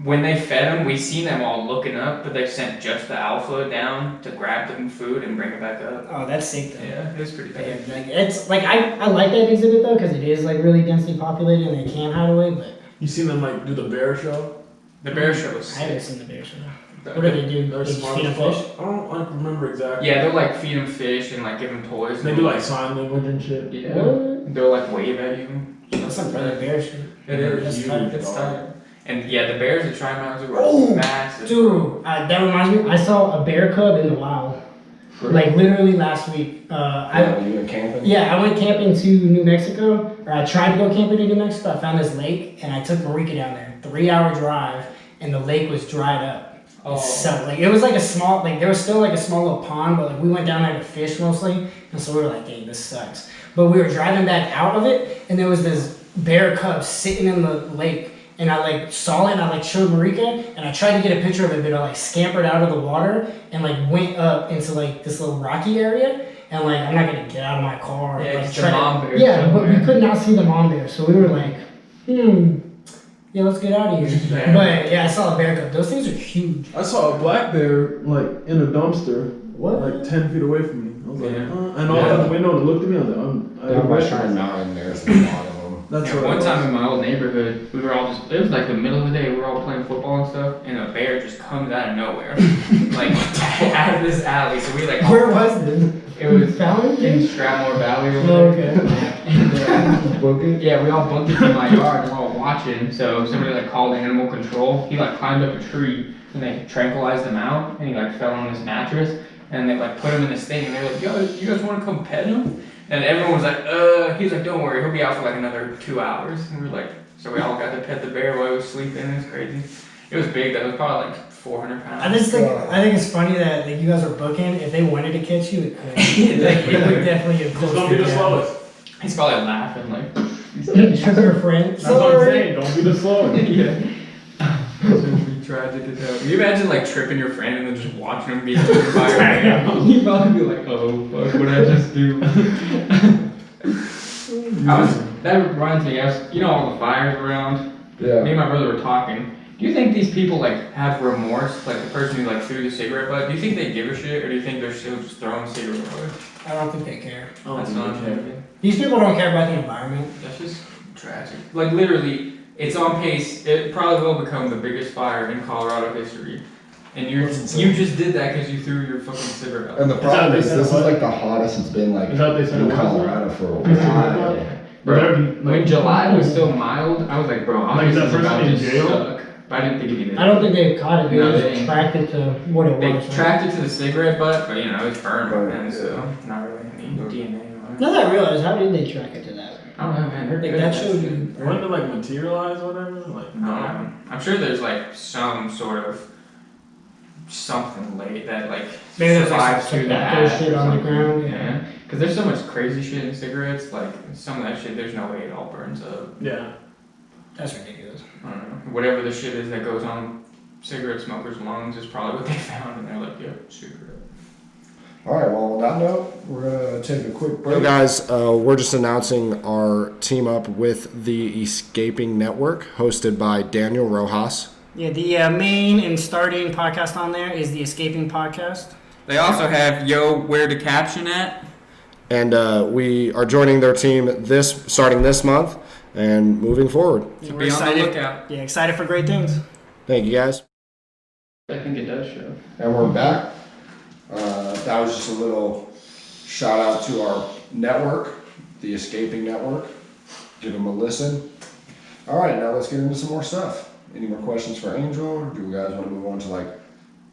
when they fed them, we seen them all looking up, but they sent just the alpha down to grab them food and bring it back up. Oh, that's sick though. Yeah, it was pretty Yeah, bad. like it's like I like that exhibit though because it is like really densely populated and they can hide away. But You seen them like do the bear show? The bear show was I haven't sick. seen the bear show. What do they do? They're They just smart feed as them fuck. fish. I don't like remember exactly. Yeah, they'll like feed them fish and like give them toys. They and do they'll, like sign language and shit. Yeah. What? They'll like wave at you. That's some brother bear shit. It is. That's huge, tight. It's dog. tight. And yeah, the bears at Cheyenne Mountain Zoo Oh, were massive. Dude, that reminds me. I saw a bear cub in the wild, like literally last week. You went camping? I went camping to New Mexico, or I tried to go camping to New Mexico. I found this lake, and I took Marica down there. 3-hour drive, and the lake was dried up. Oh. So like it was like a small, like there was still like a small little pond, but like we went down there to fish mostly, and so we were like, dang, this sucks. But we were driving back out of it, and there was this bear cub sitting in the lake. And I like saw it and I like showed Marica and I tried to get a picture of it, but I like scampered out of the water and like went up into like this little rocky area and like I'm not gonna get out of my car. Yeah, like, it's the try to- mom bear Yeah, but somewhere. we could not see the mom bear, so we were like, yeah, let's get out of here. Yeah. But yeah, I saw a bear cub. Those things are huge. I saw a black bear like in a dumpster, What? like 10 feet away from me. I was like, Yeah. and all Yeah. out the window to look at me. I was like, Down by Cheyenne Mountain, there's a lot of them. That's Yeah, what one it time was. in my old neighborhood, we were all just, it was like the middle of the day, we were all playing football and stuff, and a bear just comes out of nowhere. Like, out of this alley, so we like, Where was this? it was Found in it? Stratmore Valley over Oh, there. okay. And, yeah, we all booked it in my yard and we're all watching, so somebody like called animal control, he like climbed up a tree, and they tranquilized him out, and he like fell on his mattress, and they like put him in this thing, and they were like, yo, you guys wanna come pet him? And everyone was like, he's like, don't worry, he'll be out for like another 2 hours. And we were like, so we all got to pet the bear while he was sleeping. It was crazy. It was big though. It was probably like 400 pounds. I think it's funny that like, you guys are booking. If they wanted to catch you, it could. Like, it would definitely have It's close gonna be to the death. slowest. He's probably laughing like, Because your friend. That's what I'm saying. Don't be the slowest. yeah. It's gonna be tragic as hell. Can you imagine like tripping your friend and then just watching him be eaten by a bear? You'd probably be like, oh fuck, what did I just do? That reminds me, you know all the fires around? Me Yeah. and my brother were talking, Do you think these people like have remorse, like the person who like threw the cigarette butt? Do you think they give a shit, or do you think they're still just throwing cigarette butt? I don't think they care. That's not true. These people don't care about the environment. That's just tragic. Like literally, it's on pace. It probably will become the biggest fire in Colorado history. And you just did that because you threw your fucking cigarette out. And the problem is, this is like the hottest it's been like Is that what they said it in was? Colorado for a while. Yeah. Bro, when July was so mild, I was like, bro, Like, is that obviously it's about person to in jail? suck. But I didn't think it did. I don't think they caught it. They No, just they- tracked it to what it They was. right? tracked it to the cigarette butt, but you know, it's burned Right, and yeah. so not really any DNA on it. Now that I realize, how did they track it to that? I don't know, man. They're Like good that at showed shit. you. When it like materialize or whatever? Like, I don't know. I'm sure there's like some sort of something late that like Maybe there's like survives some through the tobacco ash shit or on the something. ground, yeah. Yeah. Because there's so much crazy shit in cigarettes. Like some of that shit, there's no way it all burns up. yeah. That's ridiculous. I don't know. Whatever the shit is that goes on cigarette smokers' lungs is probably what they found, and they're like, yep, cigarette. All right, well, on that note, we're going to take a quick break. Hey guys, we're just announcing our team up with the Escaping Network, hosted by Daniel Rojas. Yeah, the main and starting podcast on there is the Escaping Podcast. They also have Yo, Where to Caption At. And we are joining their team starting this month and moving forward. So We're be on the excited. lookout. Yeah, excited for great things. Thank you guys. I think it does show. And we're back. That was just a little shout out to our network, the Escaping Network. Give them a listen. All right, now let's get into some more stuff. Any more questions for Angel, or do you guys want to move on to like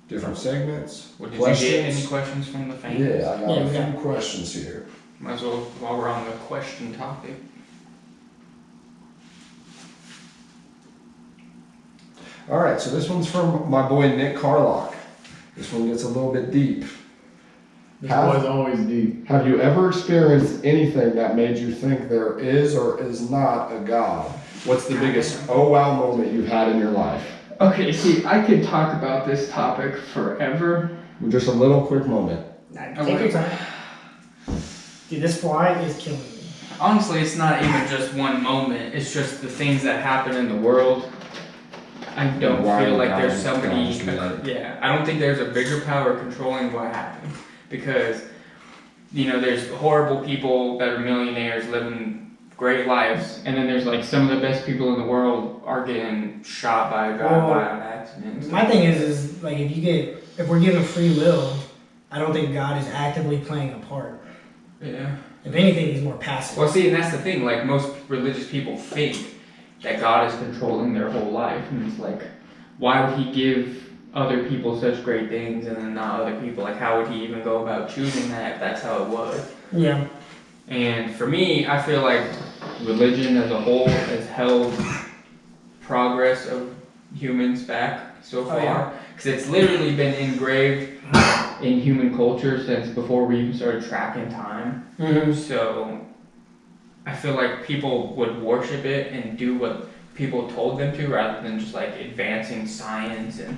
different segments? Did you get any questions from the fans? Yeah, I got Yeah, a we few got- questions here. Might as well, while we're on the question topic. All right, so this one's from my boy Nick Carlock. This one gets a little bit deep. This boy's always deep. Have you ever experienced anything that made you think there is or is not a God? What's the biggest oh wow moment you've had in your life? Okay, see, I could talk about this topic forever. Just a little quick moment. Take your time. Dude, this fly is killing me. Honestly, it's not even just one moment. It's just the things that happen in the world. I don't Why feel like God there's would somebody. just do that? Yeah, I don't think there's a bigger power controlling what happened because, you know, there's horrible people that are millionaires living great lives, and then there's like some of the best people in the world are getting shot by a God by an accident. My thing is like if we're given free will, I don't think God is actively playing a part. Yeah. If anything, he's more passive. Well, see, and that's the thing. Like most religious people think that God is controlling their whole life, and it's like, why would He give other people such great things and then not other people? Like, how would He even go about choosing that if that's how it was? Yeah. And for me, I feel like religion as a whole has held progress of humans back so Oh, yeah. far, because it's literally been engraved in human culture since before we even started tracking time. Mm-hmm. So I feel like people would worship it and do what people told them to rather than just like advancing science and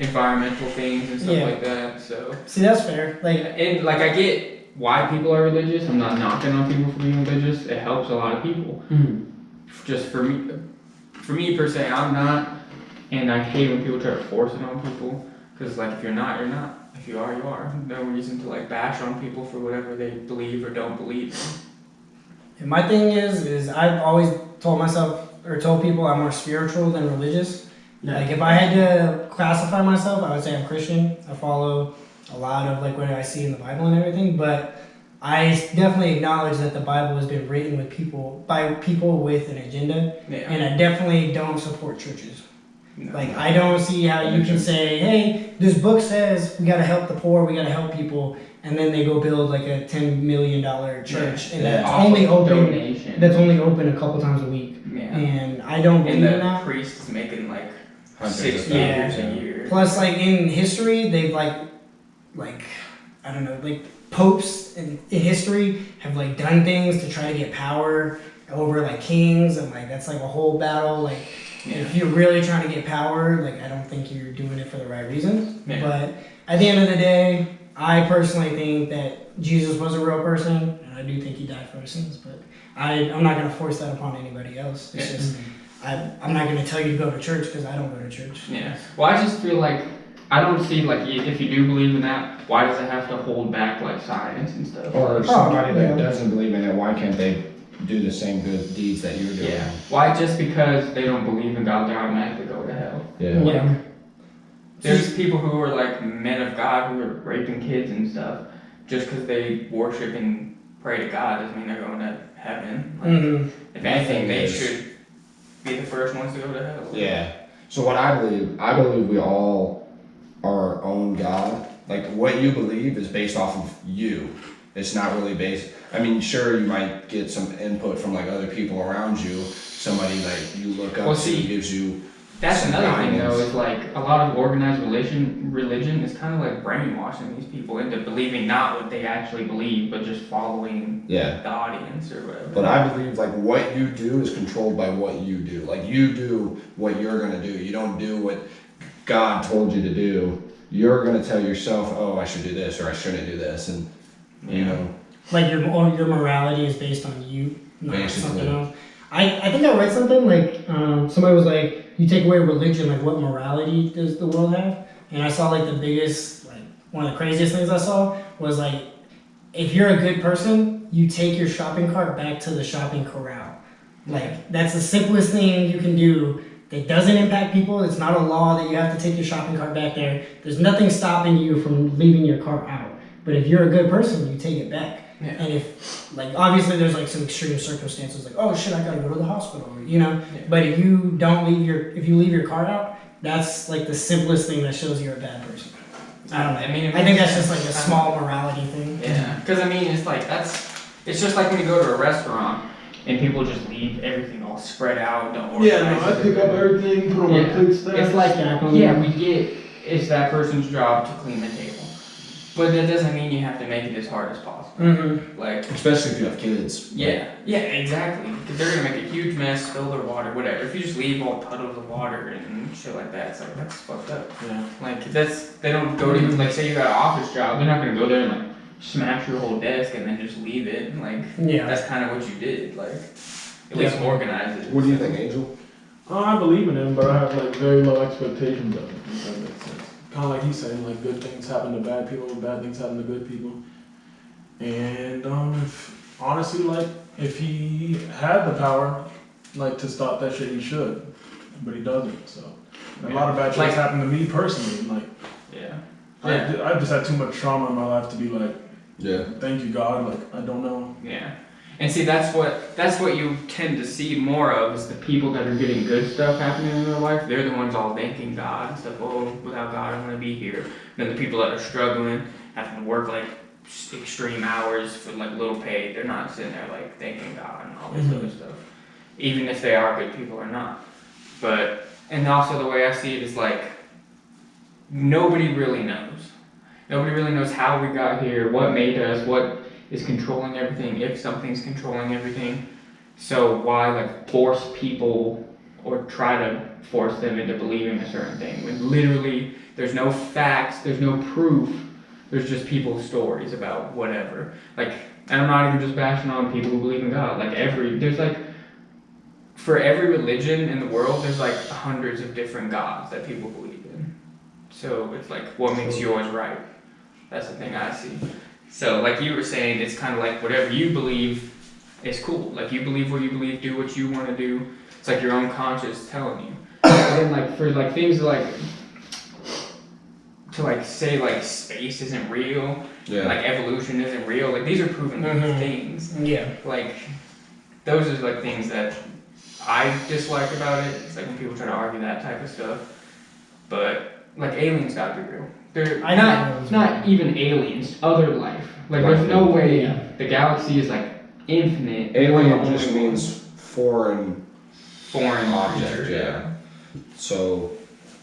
environmental things and stuff Yeah. like that. So See, that's fair. Like, and like I get why people are religious. I'm not knocking on people for being religious. It helps a lot of people. Just for me per se, I'm not, and I hate when people try to force it on people. Because like if you're not, you're not. If you are, you are. No reason to like bash on people for whatever they believe or don't believe. and my thing is I've always told myself or told people I'm more spiritual than religious. Like if I had to classify myself, I would say I'm Christian. I follow a lot of like what I see in the Bible and everything, but I definitely acknowledge that the Bible has been written by people with an agenda, Yeah. and I definitely don't support churches. No. Like I don't see how you can say, hey, this book says we gotta help the poor, we gotta help people, and then they go build like a $10 million church, and that's Off only of open. donation. That's only open a couple times a week, Yeah. and I don't believe And in the that. priest is making like Hundreds 6 of figures thousands, a year. Plus, like in history, they've like I don't know, like popes in history have like done things to try to get power over like kings, and like that's like a whole battle. Like if you're really trying to get power, like I don't think you're doing it for the right reasons. Yeah. But at the end of the day, I personally think that Jesus was a real person, and I do think he died for our sins. But I'm not gonna force that upon anybody else. It's Yeah. just I'm not gonna tell you to go to church because I don't go to church. Yeah. Well, I just feel like I don't see like if you do believe in that, why does it have to hold back like science and stuff? Or if somebody that yeah. doesn't believe in it, why can't they do the same good deeds that you're doing? Yeah. Why just because they don't believe in God, they automatically go to hell? Yeah. Yeah. There's people who are like men of God who are raping kids and stuff. Just because they worship and pray to God doesn't mean they're going to heaven. Like, if anything, they should be the first ones to go to hell. Yeah. So what I believe we all are our own God. Like what you believe is based off of you. It's not really based. I mean, sure, you might get some input from like other people around you. Somebody like you look up to gives you. That's some another thing guidance. though, is like a lot of organized religion is kind of like brainwashing these people into believing not what they actually believe, but just following the audience or whatever. But I believe like what you do is controlled by what you do. Like you do what you're gonna do. You don't do what God told you to do. You're gonna tell yourself, oh, I should do this or I shouldn't do this, and you know. Like your morality is based on you, not Basically. something else. I think I read something like somebody was like, you take away religion, like what morality does the world have? And I saw like the biggest, like one of the craziest things I saw was like, if you're a good person, you take your shopping cart back to the shopping corral. Like that's the simplest thing you can do. That doesn't impact people. It's not a law that you have to take your shopping cart back there. There's nothing stopping you from leaving your cart out. But if you're a good person, you take it back. Yeah. And if, like, obviously there's like some extreme circumstances, like, oh shit, I gotta go to the hospital, you know. Yeah. But if you if you leave your car out, that's like the simplest thing that shows you're a bad person. I don't know. I think that's just like a small morality thing. Yeah, because I mean, it's like it's just like when you go to a restaurant and people just leave everything all spread out, don't organize. Yeah, no, I pick up everything, put on my plate stuff. It's like, we get it's that person's job to clean the table. But that doesn't mean you have to make it as hard as possible. Mm-hmm. Like, Especially if you have kids. yeah, exactly. Because they're gonna make a huge mess, spill their water, whatever. If you just leave all puddles of water and shit like that, it's like that's fucked up. Yeah. Like they don't go to like say you got an office job, they're not gonna go there and like smash your whole desk and then just leave it. Like that's kind of what you did. Like at least organize it. What do you think, Angel? I believe in him, but I have like very low expectations of him. If that makes sense. Kind of like he's saying, like good things happen to bad people, bad things happen to good people. And honestly, like if he had the power, like to stop that shit, he should, but he doesn't. So a lot of bad shit happened to me personally. Like I just had too much trauma in my life to be like, thank you God. Like I don't know. Yeah. And see, that's what you tend to see more of is the people that are getting good stuff happening in their life. They're the ones all thanking God and stuff. Oh, without God, I'm gonna be here. Then the people that are struggling, having to work like extreme hours for like little pay, they're not sitting there like thanking God and all this other stuff. Even if they are good people or not. But and also the way I see it is like nobody really knows. Nobody really knows how we got here, what made us, what is controlling everything, if something's controlling everything. So why like force people or try to force them into believing a certain thing when literally there's no facts, there's no proof, there's just people's stories about whatever. Like, and I'm not even just bashing on people who believe in God. Like there's like, for every religion in the world, there's like hundreds of different gods that people believe in. So it's like, what makes yours right? That's the thing I see. So like you were saying, it's kind of like whatever you believe is cool. Like you believe what you believe, do what you want to do. It's like your own conscience telling you. And then like for like things like to like say like space isn't real, like evolution isn't real. Like these are proven things. Yeah. Like those are like things that I dislike about it. It's like when people try to argue that type of stuff. But like aliens gotta be real. They're not even aliens, other life. Like there's no way the galaxy is like infinite. Alien just means foreign object. Yeah. So,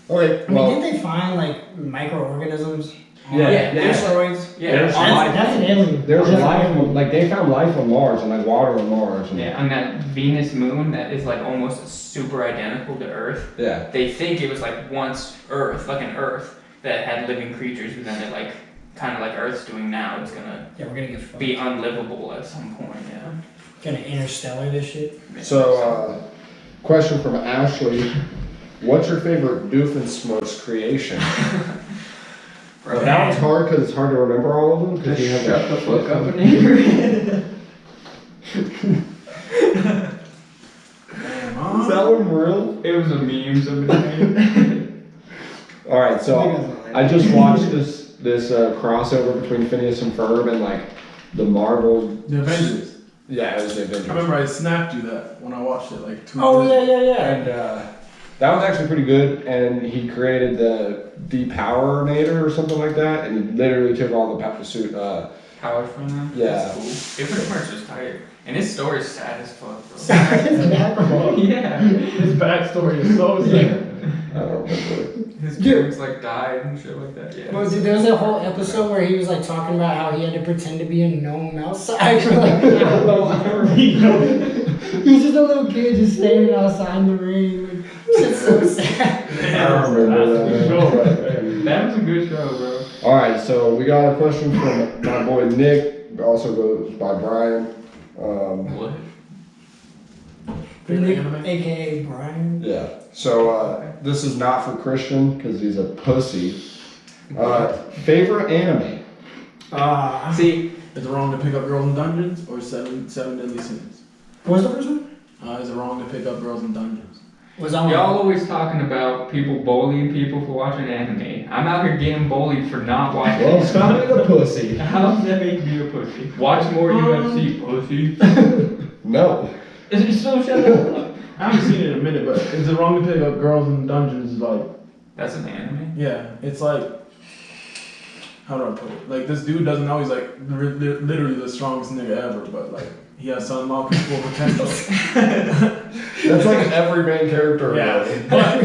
okay. I mean, didn't they find like microorganisms? Yeah. Asteroids. Yeah. That's an alien. There's life, like they found life on Mars and like water on Mars. And on that Venus moon that is like almost super identical to Earth. Yeah. They think it was like once Earth, like an Earth that had living creatures, but then it like kind of like Earth's doing now. It's gonna we're gonna get fucked. be unlivable at some point. Gonna interstellar this shit. So Question from Ashley. What's your favorite Doofenshmirtz creation? Well, that one's hard because it's hard to remember all of them. Because you have Shut the fuck up and angry. Is that one real? It was a meme somebody made. All right, so I just watched this crossover between Phineas and Ferb and like the Marvel. The Avengers. Yeah, it was the Avengers. I remember I snapped you that when I watched it like 2 Oh years ago. yeah. And that was actually pretty good. And he created the Depowerator or something like that, and he literally took all the suit. Powers from them? Yeah. That's cool. Doofenshmirtz was tired. And his story's sad as fuck, bro. Yeah. His backstory is so sad. I don't remember. His parents like died and shit like that. Yeah. Well, dude, there was a whole episode where he was like talking about how he had to pretend to be a gnome outside for like an hour. He's just a little kid just standing outside in the rain. Like, it's so sad. I don't remember that. That was a good show, bro. All right, so we got a question from my boy Nick, also goes by Brian. What? Nick, AKA Brian. Yeah. So this is not for Christian because he's a pussy. Favorite anime? See, Is it wrong to pick up girls in dungeons or seven deadly sins? What was the first one? Is it wrong to pick up girls in dungeons? Was that one? y'all always talking about people bullying people for watching anime. I'm out here getting bullied for not watching. Well, stop being a pussy. How does that make me a pussy? Watch more UFC, pussy. No. Is it so shut up? I haven't seen it in a minute, but is it wrong to pick up girls in dungeons? Like, That's an anime. yeah, it's like, how do I put it? Like, this dude doesn't know he's like literally the strongest nigga ever, but like, he has some unlocked his full potential. That's like an everyman character. Yeah, really. but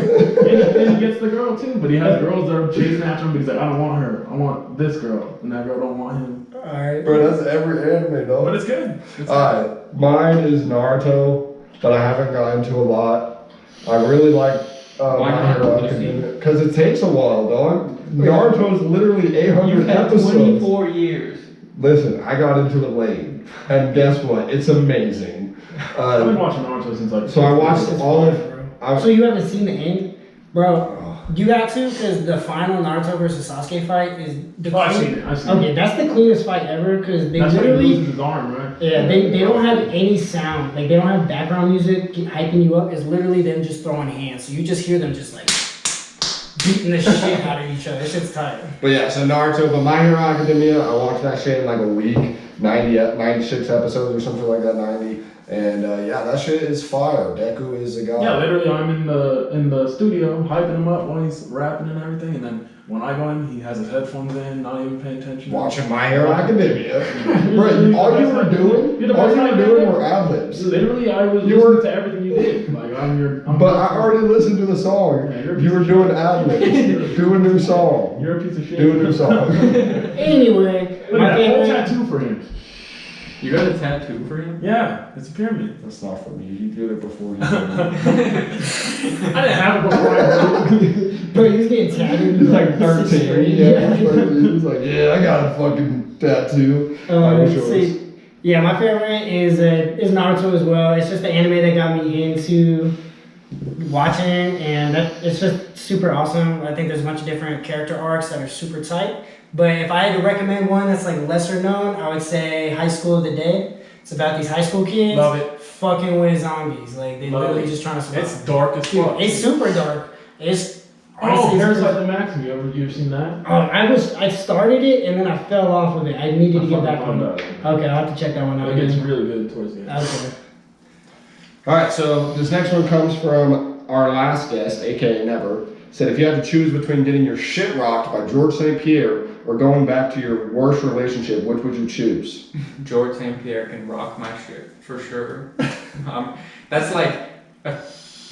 and he gets the girl too. But he has girls that are chasing after him because like, I don't want her. I want this girl, and that girl don't want him. Alright. Bro, that's every anime, dog. But it's good. It's Alright, mine is Naruto, but I haven't gotten to a lot. I really like Why My not? Hero Academia because it takes a while, dog. Naruto is literally 800 episodes. 24 years. Listen, I got into it late, and guess what? It's amazing. I've been watching Naruto since like. So I watched all of. So you haven't seen the end? Bro, you got to, because the final Naruto versus Sasuke fight is the I've seen it. I've seen Okay, that's the cleanest fight ever, because they That's when he literally... loses his arm, right? Yeah, they don't have any sound. Like, they don't have background music hyping you up. It's literally them just throwing hands. So you just hear them just, like, beating the shit out of each other. This shit's tight. But yeah, so Naruto, but My Hero Academia, I watched that shit in like a week, 96 episodes or something like that, 90. And yeah, that shit is fire. Deku is a god. Yeah, literally, I'm in the studio hyping him up when he's rapping and everything, and then when I go in, he has his headphones in, not even paying attention. Watching My Hero Academia. Right, all you were doing were ad-libs. Literally, I was You listening were- to everything you did. Like, I'm But I already listened to the song. Yeah, you're a You were piece doing ad-libs. Do a new song. You're a piece of shit. Do a new song. Anyway, Look my at that whole favorite... tattoo for him. You got a tattoo for him? Yeah, it's a pyramid. That's not for me. You did it before you did it. I didn't have it before I did it. Bro, he's getting tatted. He's like 13. Yeah. He was like, yeah, I got a fucking tattoo. I wish yours. See, yeah, my favorite is Naruto as well. It's just the anime that got me into watching, and it's just super awesome. I think there's a bunch of different character arcs that are super tight. But if I had to recommend one that's like lesser known, I would say High School of the Dead. It's about these high school kids Love it. fucking with zombies. Like, they Love literally it. just trying to survive. It's dark as Dude, fuck. it's super dark. It's Oh, honestly Parasite the Max. Have you ever seen that? I started it and then I fell off of it. I needed to get I back fucking on love it. that. Okay, I'll have to check that one out. It gets again. really good towards the end. Okay. All right, so this next one comes from our last guest, aka Never. Said, if you had to choose between getting your shit rocked by George St. Pierre or going back to your worst relationship, which would you choose? George St. Pierre can rock my shit, for sure. That's like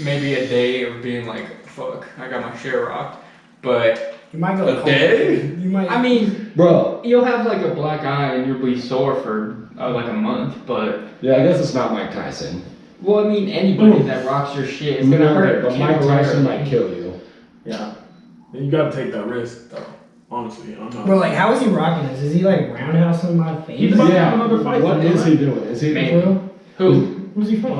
maybe a day of being like, fuck, I got my shit rocked. But You might go A cold. day? You might. I mean, Bro, you'll have like a black eye and you'll be sore for like a month. But yeah, I guess it's not Mike Tyson. well, I mean, anybody that rocks your shit is gonna hurt. But Mike Tyson might kill you. Yeah. You gotta take that risk, though. Honestly, I'm not. Bro, like, how is he rocking this? Is he like roundhousing my face? He's about to have another fight. What though, is right? he doing? Is he Maybe. Who? Who's he from?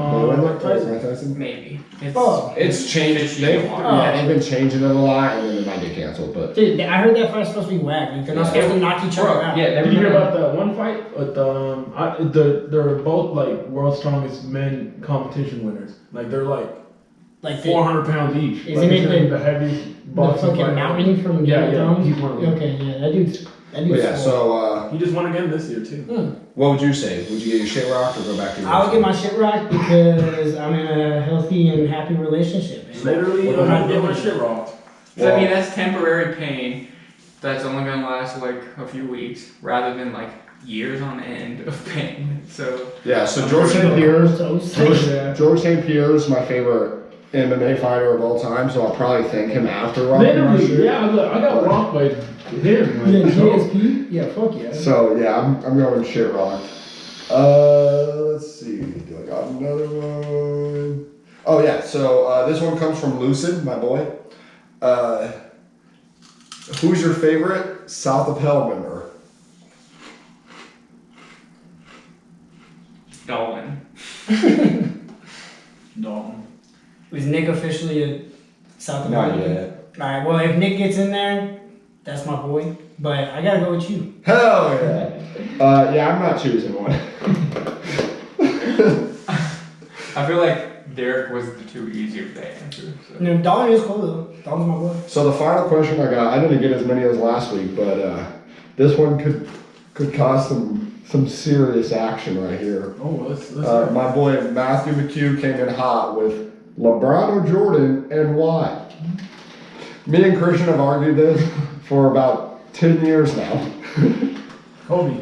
Mike Tyson? Maybe. It's changed. They've been changing it a lot, and then it might get canceled. But dude, I heard that fight's supposed to be whack. Like, they're not supposed to knock each other out. Yeah, did you hear about that one fight with they're both like world's strongest men competition winners. Like they're like 400 pounds each. Isn't it the heaviest the fucking mountain from Game of Thrones? He's one of them. Okay, yeah, that dude's. So he just won again this year too. what would you say? Would you get your shit rocked or go back to your I would get my shit rocked because I'm in a healthy and happy relationship. Man. Literally, I'm not getting my shit rocked. I mean, that's temporary pain that's only gonna last like a few weeks rather than like years on end of pain. So yeah, so George St. Pierre is my favorite MMA fighter of all time, so I'll probably thank him after rocking my shit. Yeah, I got rocked by him. Yeah, GSP? Yeah, fuck yeah. So yeah, I'm going shit rocked. Let's see, do I got another one? Oh yeah, so this one comes from Lucid, my boy. Who's your favorite South of Hell member? Dalton. Is Nick officially a South of Not Hell? yet. Alright, well, if Nick gets in there, that's my boy. But I gotta go with you. Hell yeah. Yeah, I'm not choosing one. I feel like Derek was the too easier to answer. So. No, Dalton is cool though. Dalton's my boy. So the final question I got, I didn't get as many as last week, but this one could cause some serious action right here. Oh, let's my boy Matthew McHugh came in hot with LeBron or Jordan and why. Me and Christian have argued this for about 10 years now. Kobe.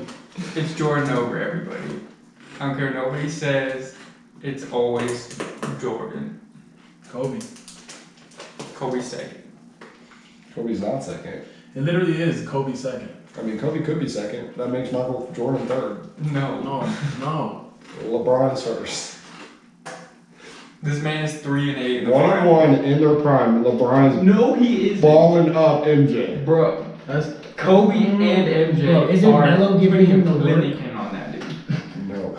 It's Jordan over everybody. I don't care what nobody says. It's always Jordan. Kobe. Kobe's second. Kobe's not second. It literally is Kobe second. I mean, Kobe could be second. That makes Michael Jordan third. No. LeBron is first. This man is 3-8 in the 1-on-1 in their prime. LeBron is No, he is balling up MJ. Bro, That's Kobe and MJ Bro, isn't Melo giving him the Lily work? pin on that dude. No.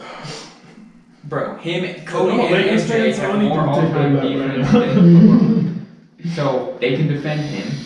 Bro, Kobe No, and Lakers MJ fans have don't need more to take all-time that defense right than LeBron. So they can defend him,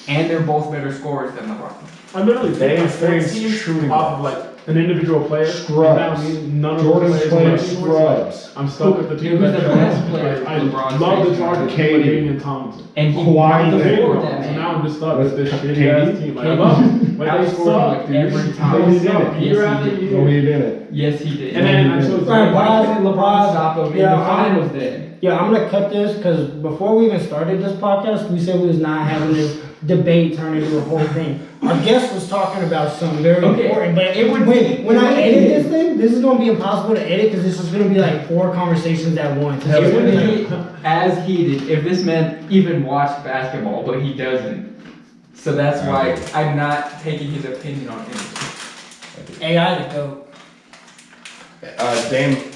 and they're both better scorers than LeBron. I literally They think face teams shooting off of like an individual player. Scrubs. And none of Jordan's the playing players scrubs. I'm stuck with the team. Who's the that best has- player I LeBron's love the facing? target. KD. Damian Thompson. And he Kawhi won the Leonard. floor So with that man. now I'm just stuck with this shitty KD? ass team. Like, I love them, but they Outscored suck, him every dude. time. They He did suck it. year Yes, after he did. No, year. he didn't. Yes, he did. And then I chose Alright, Why bye. did LeBron stop him in Yeah, the finals then? Yeah, I'm gonna cut this because before we even started this podcast, we said we was not having this debate turn into a whole thing. Our guest was talking about something very important, but it would when I edit this thing, this is gonna be impossible to edit because this is gonna be like 4 conversations at once. It's It gonna would be be as heated if this man even watched basketball, but he doesn't. So that's why I'm not taking his opinion on him. AI the goat.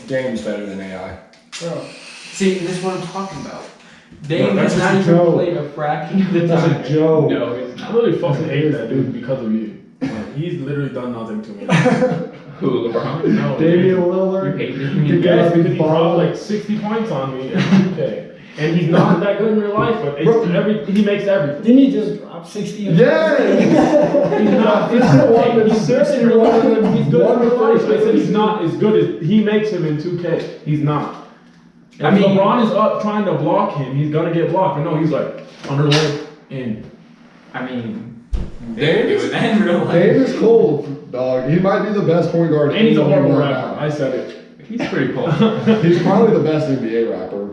Dame's better than AI. Bro. See, this is what I'm talking about. Dame that's has not just a even joke. played a fraction of the That's a time. joke. No, it's I not. really fucking hate that dude because of you. Like, he's literally done nothing to me. Who, LeBron? No, Damian You Lillard. hate The him. guy- Yes, because he dropped like 60 points on me in 2K. And he's not that good in real life, but he makes everything. Didn't he just drop 60? Yeah! He's not. He's the one that He's sits good in in real one life. of them. He's good in real life. Wonderful I said he's not as good as he makes him in 2K. He's not. If I mean- LeBron is up trying to block him, he's gonna get blocked. But no, he's like underleg in. I mean, Dame do is- that in real life. Dame is cold, dog. He might be the best point guard. And he's a in the horrible league rapper. right I said it. He's pretty cool. now. He's probably the best NBA rapper.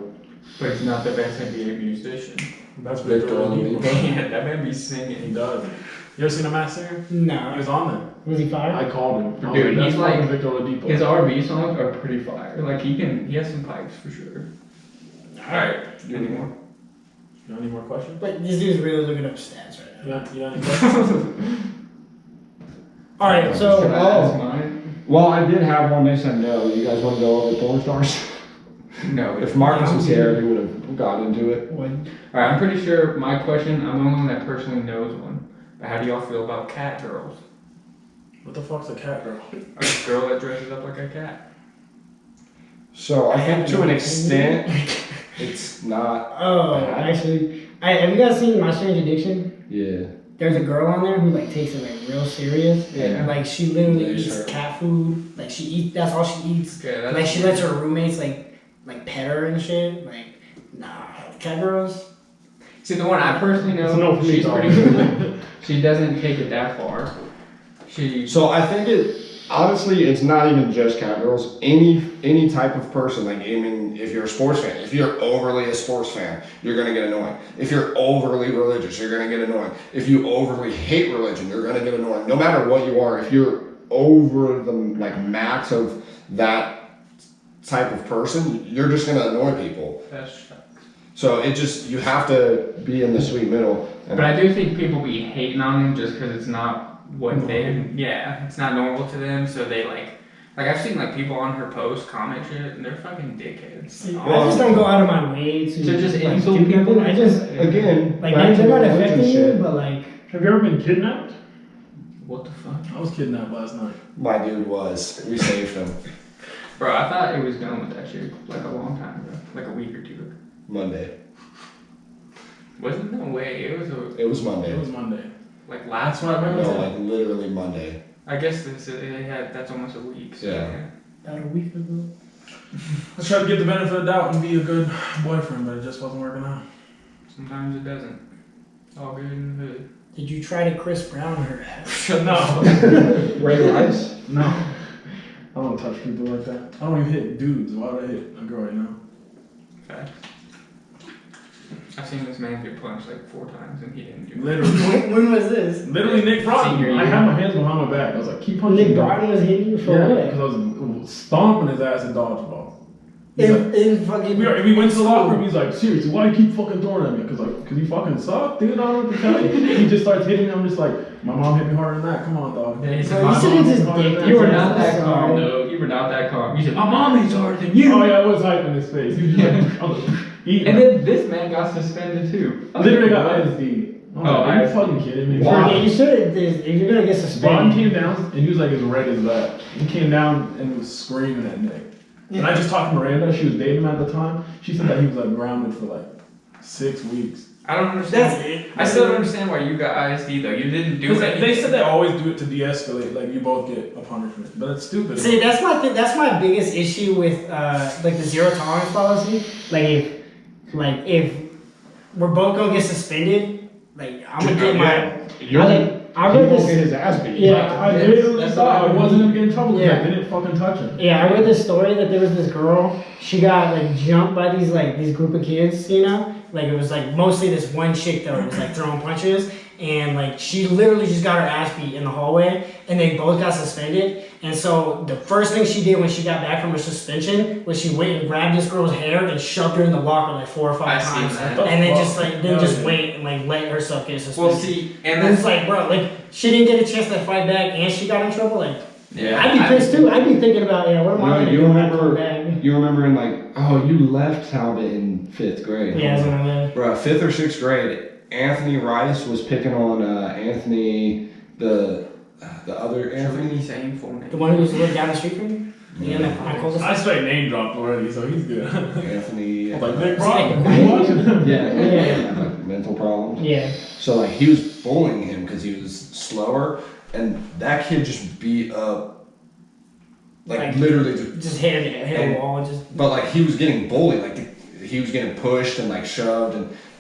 But he's not the best NBA musician. That's Victor Victor Oladipo. Oladipo. Yeah, that man be singing. He does. You ever seen a Masked Singer? He No. was on there. Was he fired? I called him. I was Dude, that's he's like- fucking Victor Oladipo. His R&B songs are pretty fire. Like he has some pipes for sure. Alright, any more? You got any more questions? But this dude's really looking up stats right now. You got any questions? Alright, so. Should I ask mine? Well, I did have one. They said no. You guys want to go over porn stars? No. If Marcus was here, he would have got into it. What? Alright, I'm pretty sure my question, I'm the only one that personally knows one. But how do y'all feel about cat girls? What the fuck's a cat girl? A girl that dresses up like a cat. So I think to an extent, it's not. Oh, bad. actually, have you guys seen My Strange Addiction? Yeah. There's a girl on there who like takes it like real serious. Yeah. Like she literally Yeah, eats sure. cat food. Like she eats. That's all she eats. Okay, that's Like she lets her roommates like pet her and shit. Like nah, cat girls. See, the one I personally It's a no know, for me, she's dog. pretty good. She doesn't take it that far. So I think honestly, it's not even just cowgirls. Any type of person, like, I mean, if you're a sports fan, if you're overly a sports fan, you're gonna get annoying. If you're overly religious, you're gonna get annoying. If you overly hate religion, you're gonna get annoying. No matter what you are, if you're over the like max of that type of person, you're just gonna annoy people. That's So you have to be in the sweet middle. But I do think people be hating on them just because it's not what it's not normal to them. So they like I've seen like people on her post comment shit and they're fucking dickheads. I just don't go out of my way to just like, insult do people. nothing. I just Again, like back they're to not the religion affecting shit. you, but like Have you ever been kidnapped? What the fuck? I was kidnapped last night. My dude was. We saved him Bro, I thought it was done with that shit like a long time ago. Like a week or two ago. Monday. Wasn't no way. It was Monday. It was Monday. like last That's what I month. remember. No, like literally Monday. I guess that's almost a week. So Yeah. about a week ago. I tried to give the benefit of the doubt and be a good boyfriend, but it just wasn't working out. Sometimes it doesn't. All good in the hood. Did you try to Chris Brown her ass? No. Ray Rice? No. I don't touch people like that. I don't even hit dudes. Why would I hit a girl, you know? Facts. I've seen this man get punched like 4 times and he didn't do it. Literally. When was this? Literally Nick Broughton. Senior I year. had my hands behind my back. I was like, keep punching Nick me. Broughton was hitting you for Yeah, what? because I was stomping his ass in dodgeball. He's like, In fucking. we went to the locker room. He's like, seriously, why do you keep fucking throwing at me? Cause you fucking suck, dude. I don't know what to tell you. He just starts hitting me. I'm just like, my mom hit me harder than that. Come on, dog. Yeah, he said, Bro, my you should mom- have just harder dicked than You his were ass. not that I'm calm, sorry. though. You were not that calm. You said, my mom is harder than you. Oh yeah, I was hyping his face. He was just like, I was eating. And then this man got suspended too. Literally got ISD. I'm like, are you ISD. fucking kidding me? Wow. Yeah, you should have. If you're gonna get Bond suspended. came down and he was like as red as that. He came down and was screaming at Nick. And I just talked to Miranda, she was dating him at the time. She said that he was like grounded for like 6 weeks. I don't understand. That's it. I still don't understand why you got ISD though. You didn't do Because anything. they said they always do it to de-escalate, like you both get a punishment. But it's stupid. See, that's my biggest issue with like the zero tolerance policy. Like if we're both gonna get suspended, like I'm gonna get my. I He read won't get this. his ass beat. Yeah, I literally That's thought what I wasn't gonna get in trouble because Yeah. I didn't fucking touch him. Yeah, I read this story that there was this girl. She got like jumped by these group of kids. You know, like it was like mostly this one chick that was like throwing punches, and like she literally just got her ass beat in the hallway, and they both got suspended. And so the first thing she did when she got back from her suspension was she went and grabbed this girl's hair and shoved her in the locker like 4 or 5 I seen times, that. and then just like Yeah. wait and like let herself get suspended. Well, see, and and it's that's like, bro, like she didn't get a chance to fight back, and she got in trouble. Like, yeah. I'd be pissed too. I'd be thinking about, what am I gonna You do when I come remember? back? You remember in like, oh, you left Talbot in 5th grade. Yeah, that's what I mean. Bro, 5th or 6th grade, Anthony Rice was picking on Anthony, the other Anthony. Saying full name. The one who was living down the street from you? Yeah, I called I this. straight name dropped already, so he's good. Anthony. I'm like, Nick Broughton. Broughton. Yeah, Yeah. had, like, mental problems. Yeah. So like he was bullying him because he was slower, and that kid just beat up, like literally just. Just hit a wall and just. But like he was getting bullied, like he was getting pushed and like shoved,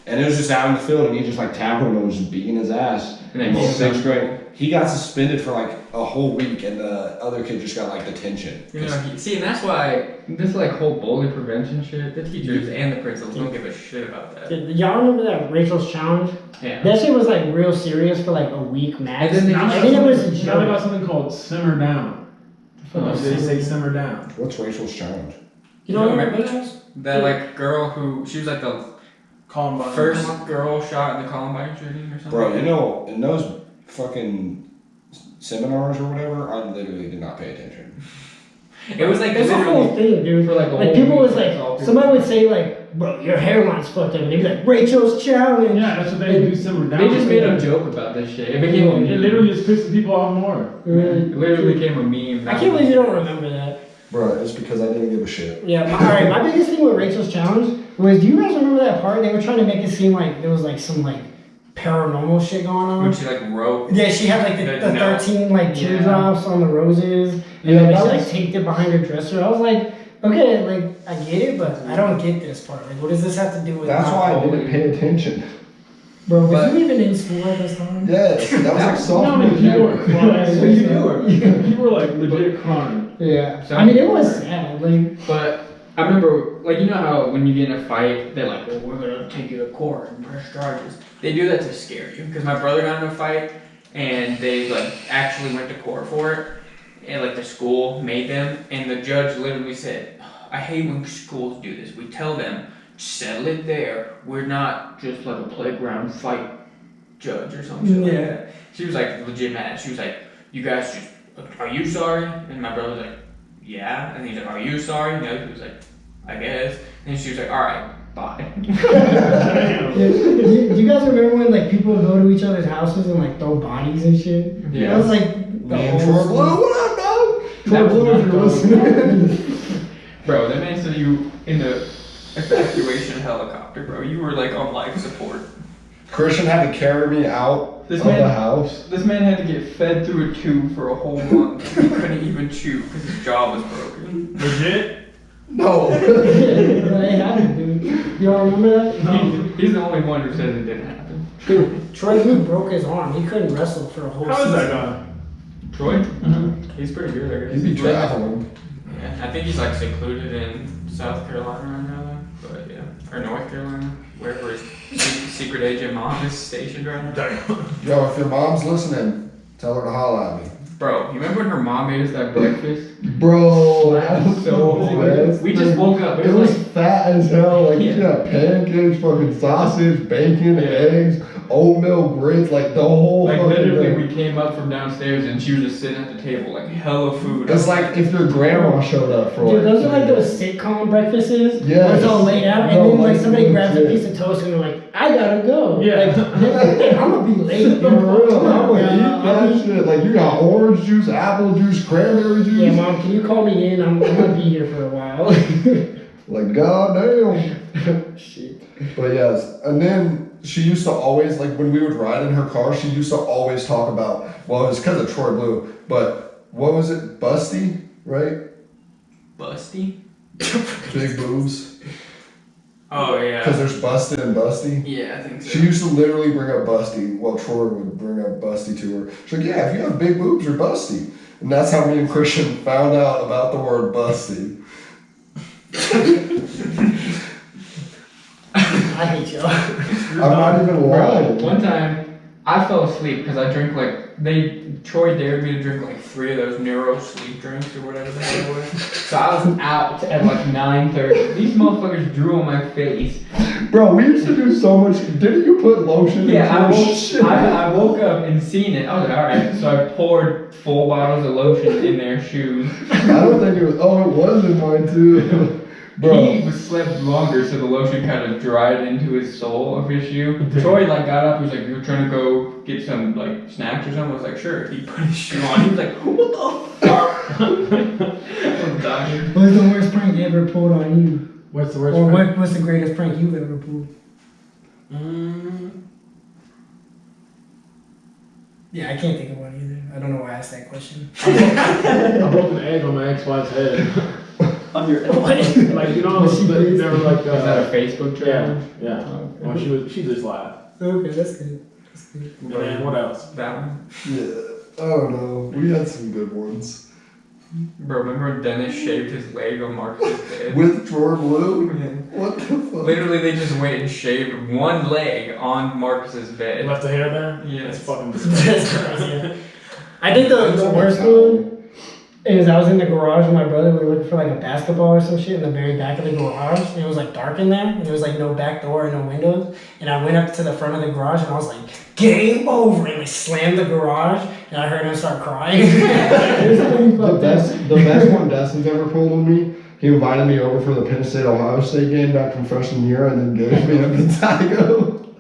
and it was just out in the field, and he just like tackled him and was just beating his ass. And in then 6th grade, he got suspended for like a whole week, and the other kid just got like detention. You know, see, and that's why this like whole bully prevention shit, the teachers and the principals don't give a shit about that. Y'all remember that Rachel's challenge? Yeah. That shit was like real serious for like a week max. And then they Now I think it was a now they got joke. something called simmer down. They say simmer down. What's Rachel's challenge? You know what remember Rachel's? that like girl who she was like the Columbine. first girl shot in the Columbine shooting or something. Bro, you know, in those fucking seminars or whatever, I literally did not pay attention. It was like There's a literally whole thing, dude. for like a Like whole people week, was that's all like, people- somebody would say like, bro, your hairline's fucked up, and they'd be like, Rachel's challenge. Yeah, that's what they do, simmer down. They just made a joke about this shit. It became a It meme. literally just pisses people off more. It literally became a meme. I can't believe you don't remember that. Bro, it's because I didn't give a shit. Yeah, alright, my biggest thing with Rachel's challenge was, do you guys remember that part? They were trying to make it seem like there was like some like paranormal shit going on. When she like wrote. Yeah, she had like the 13 like teardrops on the roses, and then she like taped it behind her dresser. I was like, okay, like I get it, but I don't get this part. Like, what does this have to do with? That's why I didn't pay attention. Bro, was you even in school at this time? Yes, that was like sophomore. People were like legit crying. Yeah, I mean it was sad. Like, but I remember, like, you know how when you get in a fight, they're like, well, we're gonna take you to court and press charges. They do that to scare you. Because my brother got in a fight, and they like actually went to court for it, and like the school made them, and the judge literally said, I hate when schools do this. We tell them, settle it there. We're not just like a playground fight judge or something like that. She was like legit mad. She was like, you guys just, are you sorry? And my brother was like, yeah. And he's like, are you sorry? And the other was like, I guess. And she was like, all right, bye. do you guys remember when like people would go to each other's houses and like throw bodies and shit? Yeah. That was like Man, Troy Blue, what up, dog? Troy Blue, if you're listening. Bro, that man said you in the evacuation helicopter, bro. You were like on life support. Christian had to carry me out of the house. This man had to get fed through a tube for a whole month. He couldn't even chew because his jaw was broken. Legit? No. They had it, dude. Y'all remember that? He's the only one who says it didn't happen. Dude, Troy Blue broke his arm. He couldn't wrestle for a whole How season. is that guy? Troy? He's pretty good, I guess. He'd be traveling. Yeah, I think he's like secluded in South Carolina right now, though. But yeah, or North Carolina, wherever his secret agent mom is stationed right now. Yo, if your mom's listening, tell her to holla at me. Bro, you remember when her mom made us that breakfast? Bro, that was So good. we just woke up. It was fat as hell. Like, you Yeah. got pancakes, fucking sausage, bacon, eggs, oatmeal grits, like the whole Like fucking literally, thing. we came up from downstairs and she was just sitting at the table, like hella food. It's like if your grandma showed up for Dude, like those are like those sitcom breakfasts where Yes. it's all laid out, and No, then like like, somebody grabs a legit. piece of toast and they're like, I gotta go. Yeah. Like, I'm gonna be late. For real, I'm gonna eat I'll that be- shit. Like, you got orange juice, apple juice, cranberry juice. Yeah, Mom, can you call me in? I'm gonna be here for a while. Like, goddamn. Shit. But yes, and then she used to always, like, when we would ride in her car, she used to always talk about, well, it was because of Troy Blue, but what was it? Busty, right? Busty? Big boobs. Oh Because yeah. there's Busted and Busty. Yeah, I think so. She used to literally bring up Busty. Well, Troy would bring up Busty to her. She's like, yeah, if you have big boobs, you're Busty. And that's how me and Christian found out about the word Busty. I hate y'all. I'm not even lying. Bro, one time I fell asleep because I drank Troy dared me to drink like 3 of those neuro sleep drinks or whatever the hell it was. So I was out at like 9:30. These motherfuckers drew on my face. Bro, we used to do so much. Didn't you put lotion Yeah, in your shit? I woke up and seen it. I was like, alright. So I poured full bottles of lotion in their shoes. I don't think it was. Oh, it was in mine too. Bro. He was slept longer, so the lotion kind of dried into his sole of his shoe. Troy like got up, he was like, "You were trying to go get some like snacks or something?" I was like, "Sure." He put his shoe on. He was like, "What the fuck?" I was dying. What's the worst prank you ever pulled on you? What's the worst Or prank? what's the greatest prank you've ever pulled? Yeah, I can't think of one either. I don't know why I asked that question. I broke an egg on my ex-wife's head. On your Like, you know, they were like, Was that a Facebook yeah, challenge? yeah. Oh, Well, she just laughed. Okay, that's good. That's good. And then what else? That one. Yeah. I don't know. We had some good ones. Bro, remember when Dennis shaved his leg on Marcus's bed? With Troy Blue? Yeah. What the fuck? Literally, they just went and shaved one leg on Marcus's They bed. left the hair there? Yeah. That's fucking That's disgusting. crazy. I think the worst one is I was in the garage with my brother. We were looking for like a basketball or some shit in the very back of the garage. And it was like dark in there. And there was like no back door and no windows. And I went up to the front of the garage and I was like, game over. And I slammed the garage. And I heard him start crying. The best one Dustin's ever pulled on me, he invited me over for the Penn State Ohio State game back from freshman year and then gave me a Pentago.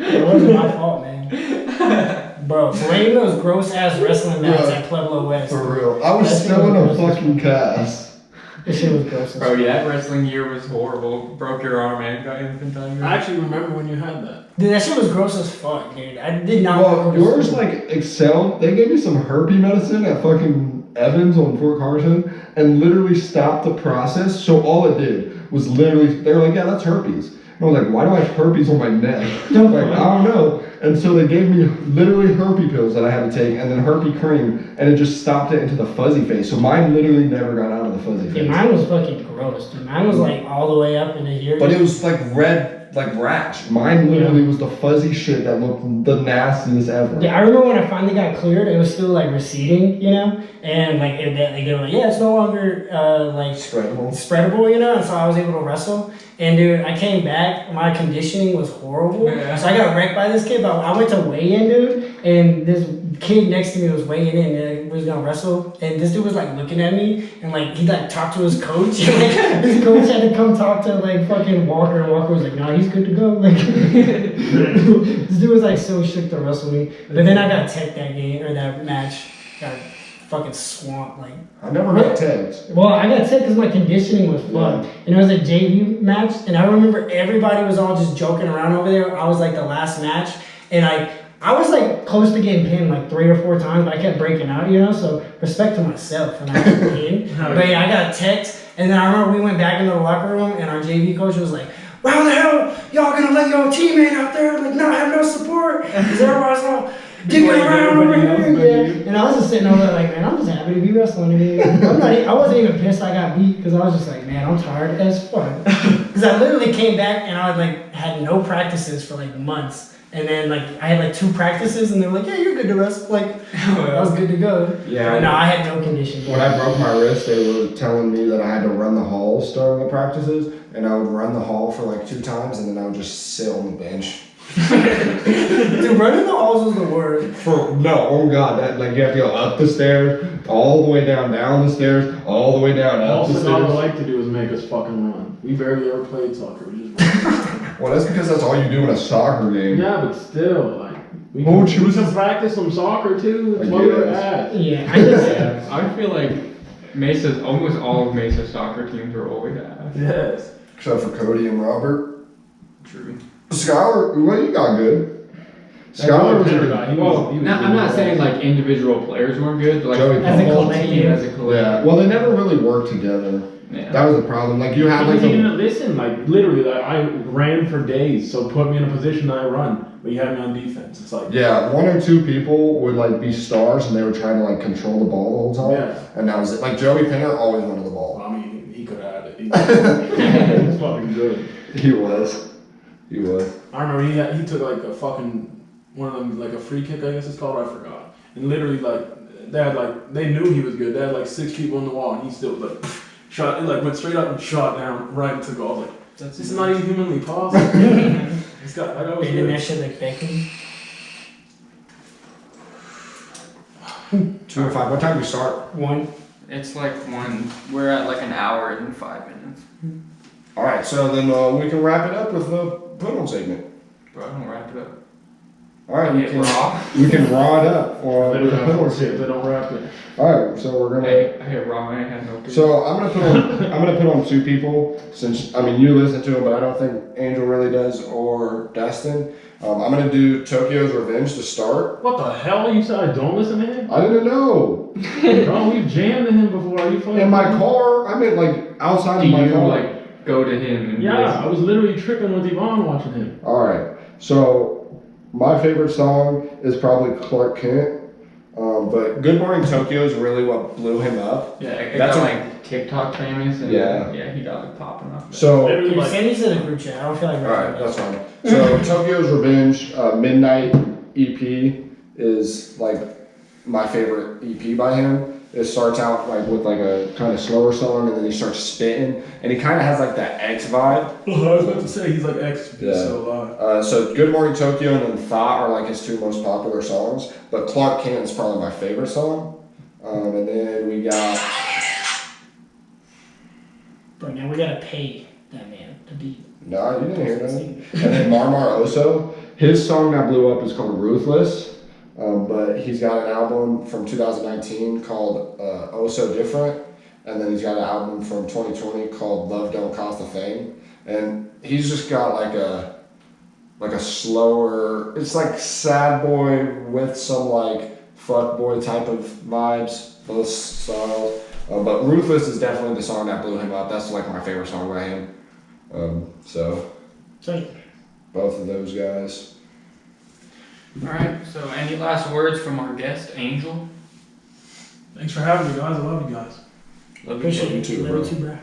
It wasn't my fault, man. Bro, blame those gross ass wrestling mats Bro, at Pueblo West. For real. I was That shit still in a was gross. fucking cast. This shit was gross. Bro, yeah, that wrestling year was horrible. Broke your arm and got infantile. I actually remember when you had that. Dude, that shit was gross as fuck, dude. I did not Well, want yours like excelled. They gave me some herpes medicine at fucking Evans on Fort Carson and literally stopped the process. So all it did was literally, they were like, yeah, that's herpes. And I was like, why do I have herpes on my neck? Like, I don't know. And so they gave me literally herpes pills that I had to take and then herpes cream and it just stopped it into the fuzzy face. So mine literally never got out of the fuzzy Yeah, face. mine was fucking gross, dude. Mine was like all the way up into here. But it was like red, like rash. Mine literally was the fuzzy shit that looked the nastiest ever. Yeah, I remember when I finally got cleared, it was still like receding, you know, and like they were like, yeah, it's no longer like spreadable, you know, and so I was able to wrestle. And dude, I came back, my conditioning was horrible. Yeah. So I got wrecked by this kid, but I went to weigh in, dude, and this kid next to me was weighing in and was gonna wrestle, and this dude was like looking at me, and like he like talked to his coach, and like his coach had to come talk to like fucking Walker, and Walker was like, nah, he's good to go. Like this dude was like so shook to wrestle me. But then I got teched that game or that match, got fucking swamped like. I never got tagged. Well, I got sick because my conditioning was fucked. And it was a JV match, and I remember everybody was all just joking around over there. I was like the last match, and I was like close to getting pinned like 3 or 4 times, but I kept breaking out, you know. So respect to myself for not getting pinned. But yeah, I got text, and then I remember we went back into the locker room, and our JV coach was like, "Well, how the hell y'all gonna let your teammate out there like not have no support?" Because everybody's all digging around over here. Yeah. And I was just sitting over there like, man, I'm just happy to be wrestling again. I wasn't even pissed I got beat because I was just like, man, I'm tired as fuck. Because I literally came back and I like had no practices for like months. And then like I had like 2 practices and they were like, yeah, you're good to wrestle. Like I was good to go. Yeah. But no, I had no condition. When I broke my wrist, they were telling me that I had to run the halls during the practices, and I would run the hall for like 2 times, and then I would just sit on the bench. Dude, running the halls was the worst. Oh god, that like you have to go up the stairs, all the way down the stairs, all the way down up All the Sonata stairs. like to do is make us fucking run. We barely ever played soccer. We just run. Well, that's because that's all you do in a soccer game. Yeah, but still, like we Won't can, you we can just- practice some soccer too. That's I why we're guess. at. Yeah, I just Yeah, I feel like Mesa's almost all of Mesa's soccer teams are always ass. Yes. Except for Cody and Robert. True. Skylar, what you got good? Skylar was a good guy. Well, I'm not saying like individual players weren't good, but like Joey the As a whole collective. team as a collective. Yeah, well, they never really worked together. Yeah. That was the problem. Like you had like Because you the, didn't listen. Like literally, like I ran for days. So put me in a position that I run, but you had me on defense. It's like yeah, 1 or 2 people would like be stars and they were trying to like control the ball the whole time. Yeah. And that was it. Like Joey Pinner always wanted the ball. I mean, he could have had it. He was fucking good. He was. I remember he took like a fucking one of them, like a free kick, I guess it's called. I forgot. And literally, like they knew he was good. They had like 6 people in the wall, and he still like shot. It like went straight up and shot down right into goal. I was like, this is not even humanly possible. He's got. I was bending that good. shit like Beckham. 2 or 5. What time do we start? 1. It's like we're at like an hour and 5 minutes. All right, so then we can wrap it up with the put-on segment. Bro, I'm gonna wrap it up. All right, we Get can raw. raw it up. Or They with the don't put-on have to, segment. they don't wrap it. All right, so we're gonna. I hit raw. I had no. So I'm gonna put on 2 people since I mean you listen to them, but I don't think Angel really does or Destin. I'm gonna do Tokyo's Revenge to start. What the hell? You said I don't listen to him? I didn't know. Bro, we've jammed to him before. Are you fucking In my car, I mean like outside Do of my you car. like go to him and Yeah, listen? I was literally tripping with Yvonne watching him. All right, so my favorite song is probably Clark Kent, but Good Morning Tokyo is really what blew him up. Yeah, it That's got what- like TikTok famous. And Yeah. he got like popping up. So Literally, Dude, like, send these to the group chat. I don't feel like all right, writing that's fine. So Tokyo's Revenge Midnight EP is like my favorite EP by him. It starts out like with like a kind of slower song, and then he starts spitting, and he kind of has like that X vibe. I was about to say he's like X. Yeah. So Good Morning Tokyo and then Thought are like his 2 most popular songs, but Clark Kent is probably my favorite song. And then we got Bro, now we gotta pay that man to be. no, you didn't hear that. And then Marmar Oso, his song that blew up is called Ruthless. But he's got an album from 2019 called Oh So Different, and then he's got an album from 2020 called Love Don't Cost a Thing. And he's just got like a slower, it's like sad boy with some like fuck boy type of vibes, both styles. But Ruthless is definitely the song that blew him up. That's like my favorite song by him. So both of those guys. Alright, so any last words from our guest, Angel? Thanks for having me, guys. I love you guys. Appreciate you too, bro. Love you too, bro.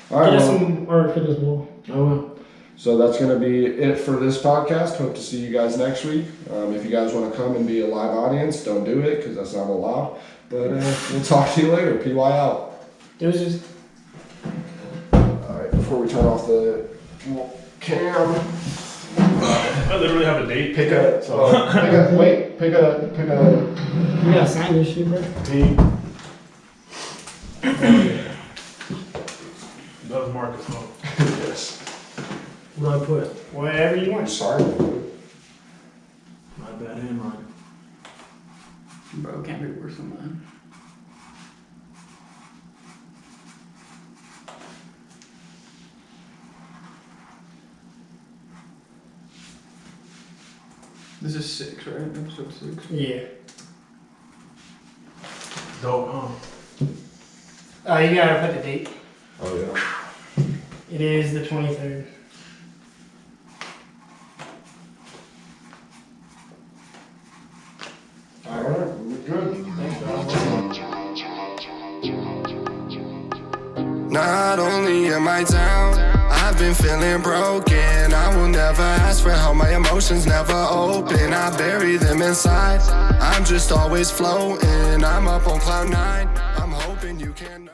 All right, Get us well, some art for this wall. I will. so that's going to be it for this podcast. Hope to see you guys next week. If you guys want to come and be a live audience, don't do it because that's not allowed. But we'll talk to you later. PY out. Deuces. Alright, before we turn off the cam, I literally have a date. pick a. You gotta sign this shit, bro. That was Marcus, huh? Yes. What do I put? Whatever you I'm want. sorry, dude. My bad handwriting. Bro, can't be worse than mine. This is 6, right? Episode 6. Yeah. Dope, huh? You gotta put the date. Oh, yeah. It is the 23rd. Alright, we're good. Thanks, Not only am I down, I've been feeling broken. I will never ask for help, my emotions never open. I bury them inside, I'm just always floating. I'm up on cloud 9, I'm hoping you can